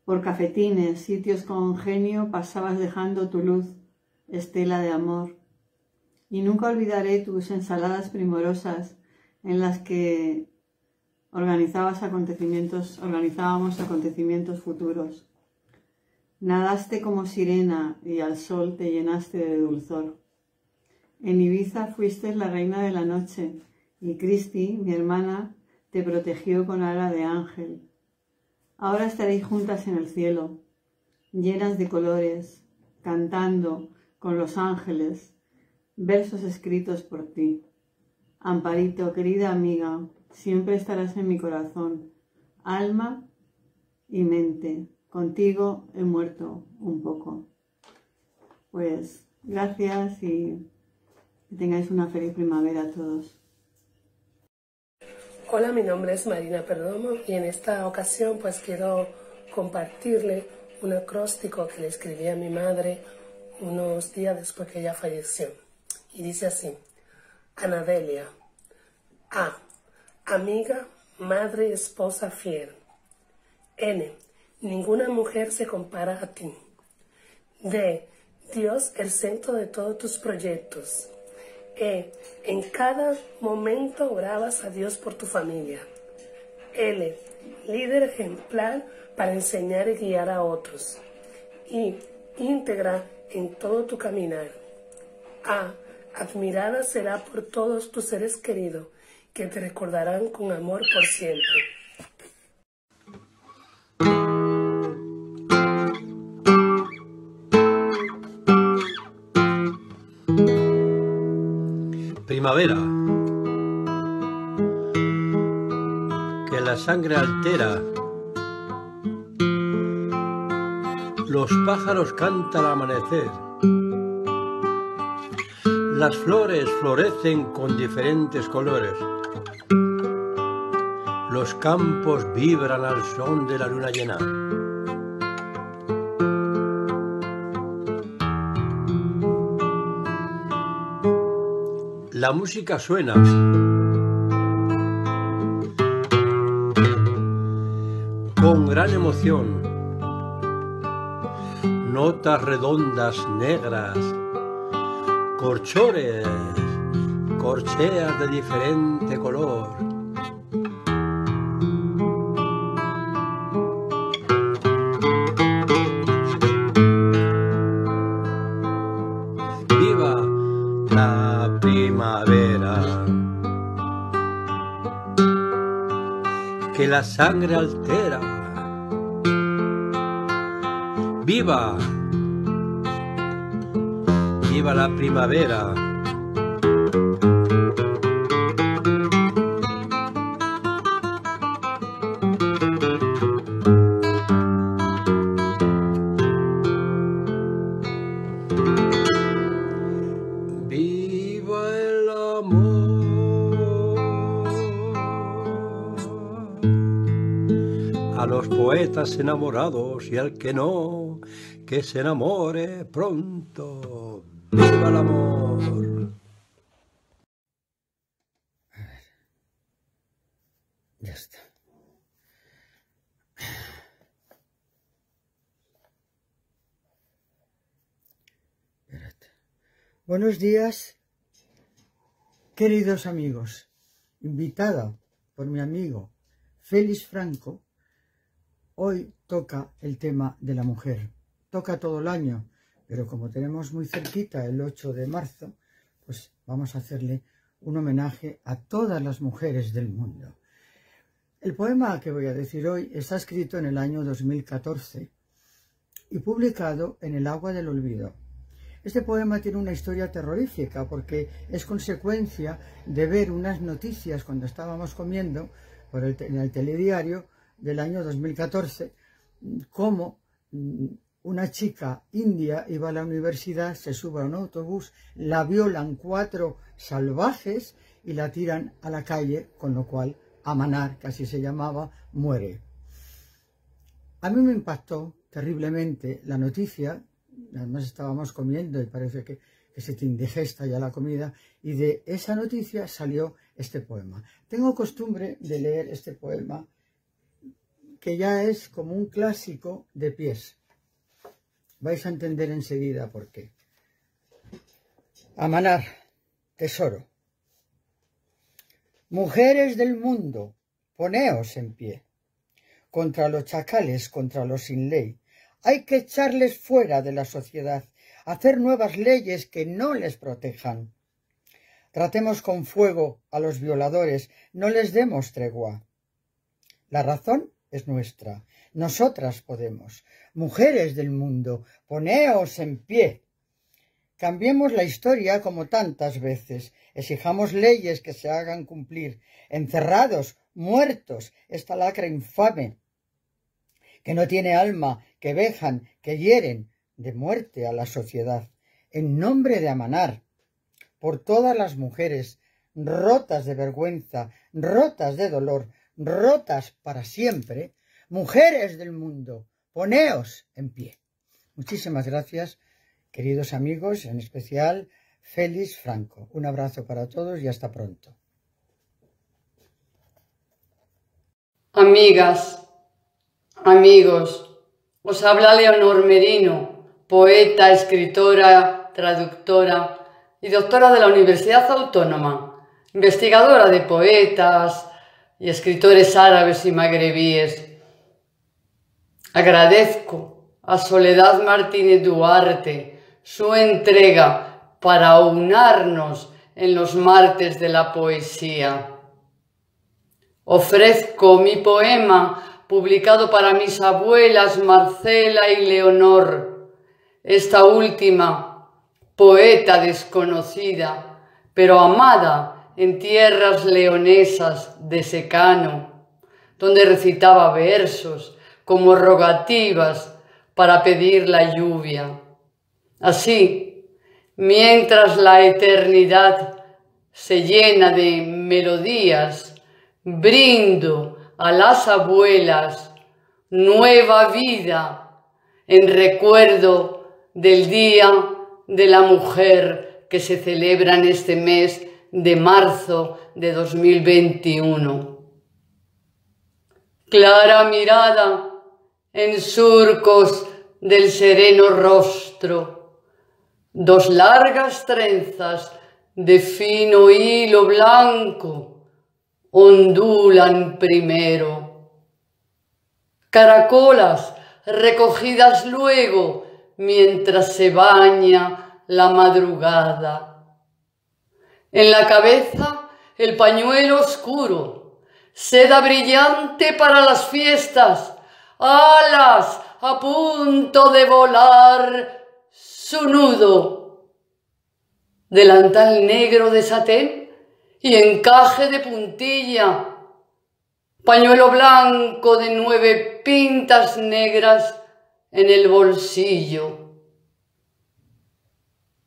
Por cafetines, sitios con genio, pasabas dejando tu luz, estela de amor. Y nunca olvidaré tus ensaladas primorosas en las que organizábamos acontecimientos futuros. Nadaste como sirena y al sol te llenaste de dulzor. En Ibiza fuiste la reina de la noche y Cristi, mi hermana, te protegió con ala de ángel. Ahora estaréis juntas en el cielo, llenas de colores, cantando con los ángeles, versos escritos por ti. Amparito, querida amiga, siempre estarás en mi corazón, alma y mente. Contigo he muerto un poco. Pues gracias y que tengáis una feliz primavera a todos. Hola, mi nombre es Marina Perdomo y en esta ocasión pues quiero compartirle un acróstico que le escribí a mi madre unos días después que ella falleció. Y dice así: Anadelia. A. Amiga, madre, esposa fiel. N. Ninguna mujer se compara a ti. D. Dios, el centro de todos tus proyectos. E. En cada momento orabas a Dios por tu familia. L. Líder ejemplar para enseñar y guiar a otros. I. Íntegra en todo tu caminar. A. Admirada será por todos tus seres queridos, que te recordarán con amor por siempre. Primavera. Que la la sangre altera. Los pájaros cantan al amanecer. Las flores florecen con diferentes colores. Los campos vibran al son de la luna llena. La música suena. Con gran emoción. Notas redondas negras. Corchores. Corcheas de diferente color. Viva la primavera, que la sangre altera. Viva, viva la primavera. A los poetas enamorados y al que no, que se enamore pronto. ¡Viva el amor! Ya está. Espérate. Buenos días, queridos amigos. Invitada por mi amigo Félix Franco. Hoy toca el tema de la mujer. Toca todo el año, pero como tenemos muy cerquita el 8 de marzo, pues vamos a hacerle un homenaje a todas las mujeres del mundo. El poema que voy a decir hoy está escrito en el año 2014 y publicado en El agua del olvido. Este poema tiene una historia terrorífica porque es consecuencia de ver unas noticias cuando estábamos comiendo en el telediario del año 2014, cómo una chica india iba a la universidad, se sube a un autobús, la violan 4 salvajes y la tiran a la calle, con lo cual Amanar, que así se llamaba, muere. A mí me impactó terriblemente la noticia, además estábamos comiendo y parece que se te indigesta ya la comida, y de esa noticia salió este poema. Tengo costumbre de leer este poema, que ya es como un clásico de pies. Vais a entender enseguida por qué. Amanar, tesoro. Mujeres del mundo, poneos en pie. Contra los chacales, contra los sin ley. Hay que echarles fuera de la sociedad, hacer nuevas leyes que no les protejan. Tratemos con fuego a los violadores, no les demos tregua. La razón es nuestra, nosotras podemos. Mujeres del mundo, poneos en pie. Cambiemos la historia como tantas veces, exijamos leyes que se hagan cumplir. Encerrados, muertos, esta lacra infame, que no tiene alma, que vejan, que hieren de muerte a la sociedad. En nombre de Amanar, por todas las mujeres, rotas de vergüenza, rotas de dolor, rotas para siempre, mujeres del mundo, poneos en pie. Muchísimas gracias, queridos amigos, en especial Félix Franco. Un abrazo para todos y hasta pronto. Amigas, amigos, os habla Leonor Merino, poeta, escritora, traductora y doctora de la Universidad Autónoma, investigadora de poetas y escritores árabes y magrebíes. Agradezco a Soledad Martínez Duarte su entrega para aunarnos en los martes de la poesía. Ofrezco mi poema publicado para mis abuelas Marcela y Leonor, esta última, poeta desconocida, pero amada en tierras leonesas de secano, donde recitaba versos como rogativas para pedir la lluvia. Así, mientras la eternidad se llena de melodías, brindo a las abuelas nueva vida en recuerdo del Día de la Mujer que se celebra en este mes de marzo de 2021. Clara mirada en surcos del sereno rostro, dos largas trenzas de fino hilo blanco ondulan primero. Caracolas recogidas luego mientras se baña la madrugada. En la cabeza el pañuelo oscuro, seda brillante para las fiestas, alas a punto de volar su nudo, delantal negro de satén y encaje de puntilla, pañuelo blanco de 9 pintas negras en el bolsillo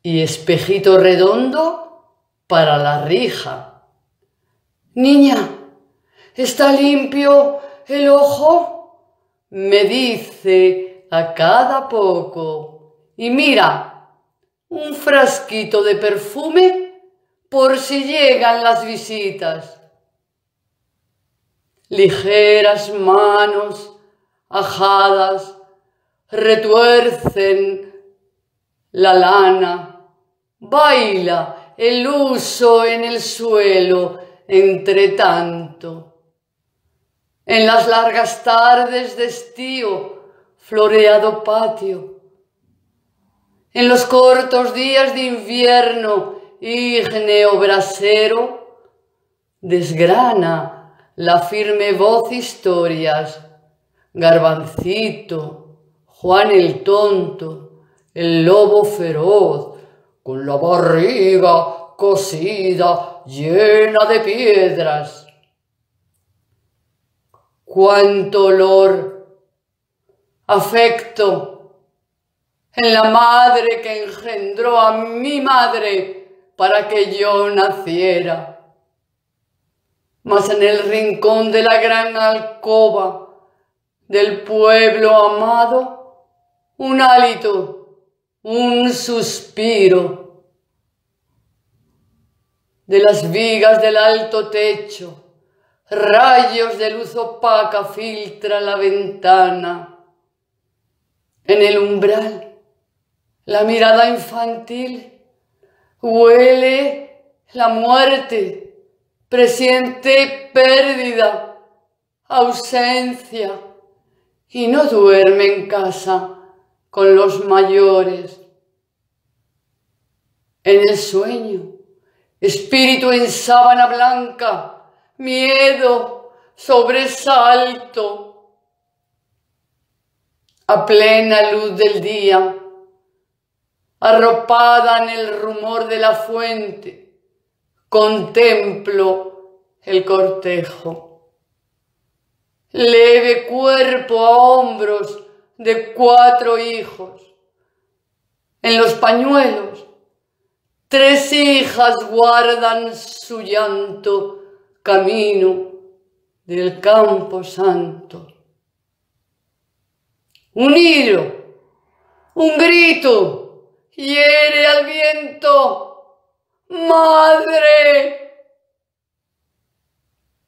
y espejito redondo para la rija. Niña, ¿está limpio el ojo? Me dice a cada poco. Y mira, un frasquito de perfume por si llegan las visitas. Ligeras manos ajadas retuercen la lana, baila el huso en el suelo entre tanto. En las largas tardes de estío, floreado patio. En los cortos días de invierno, ígneo brasero, desgrana la firme voz historias. Garbancito, Juan el tonto, el lobo feroz, con la barriga cosida, llena de piedras. Cuánto olor, afecto, en la madre que engendró a mi madre para que yo naciera. Mas en el rincón de la gran alcoba del pueblo amado, un hálito, un suspiro. De las vigas del alto techo, rayos de luz opaca filtra la ventana. En el umbral, la mirada infantil huele la muerte, presiente pérdida, ausencia, y no duerme en casa con los mayores. En el sueño, espíritu en sábana blanca, miedo, sobresalto. A plena luz del día, arropada en el rumor de la fuente, contemplo el cortejo. Leve cuerpo a hombros de 4 hijos. En los pañuelos, 3 hijas guardan su llanto camino del campo santo. Un hilo, un grito, hiere al viento. ¡Madre!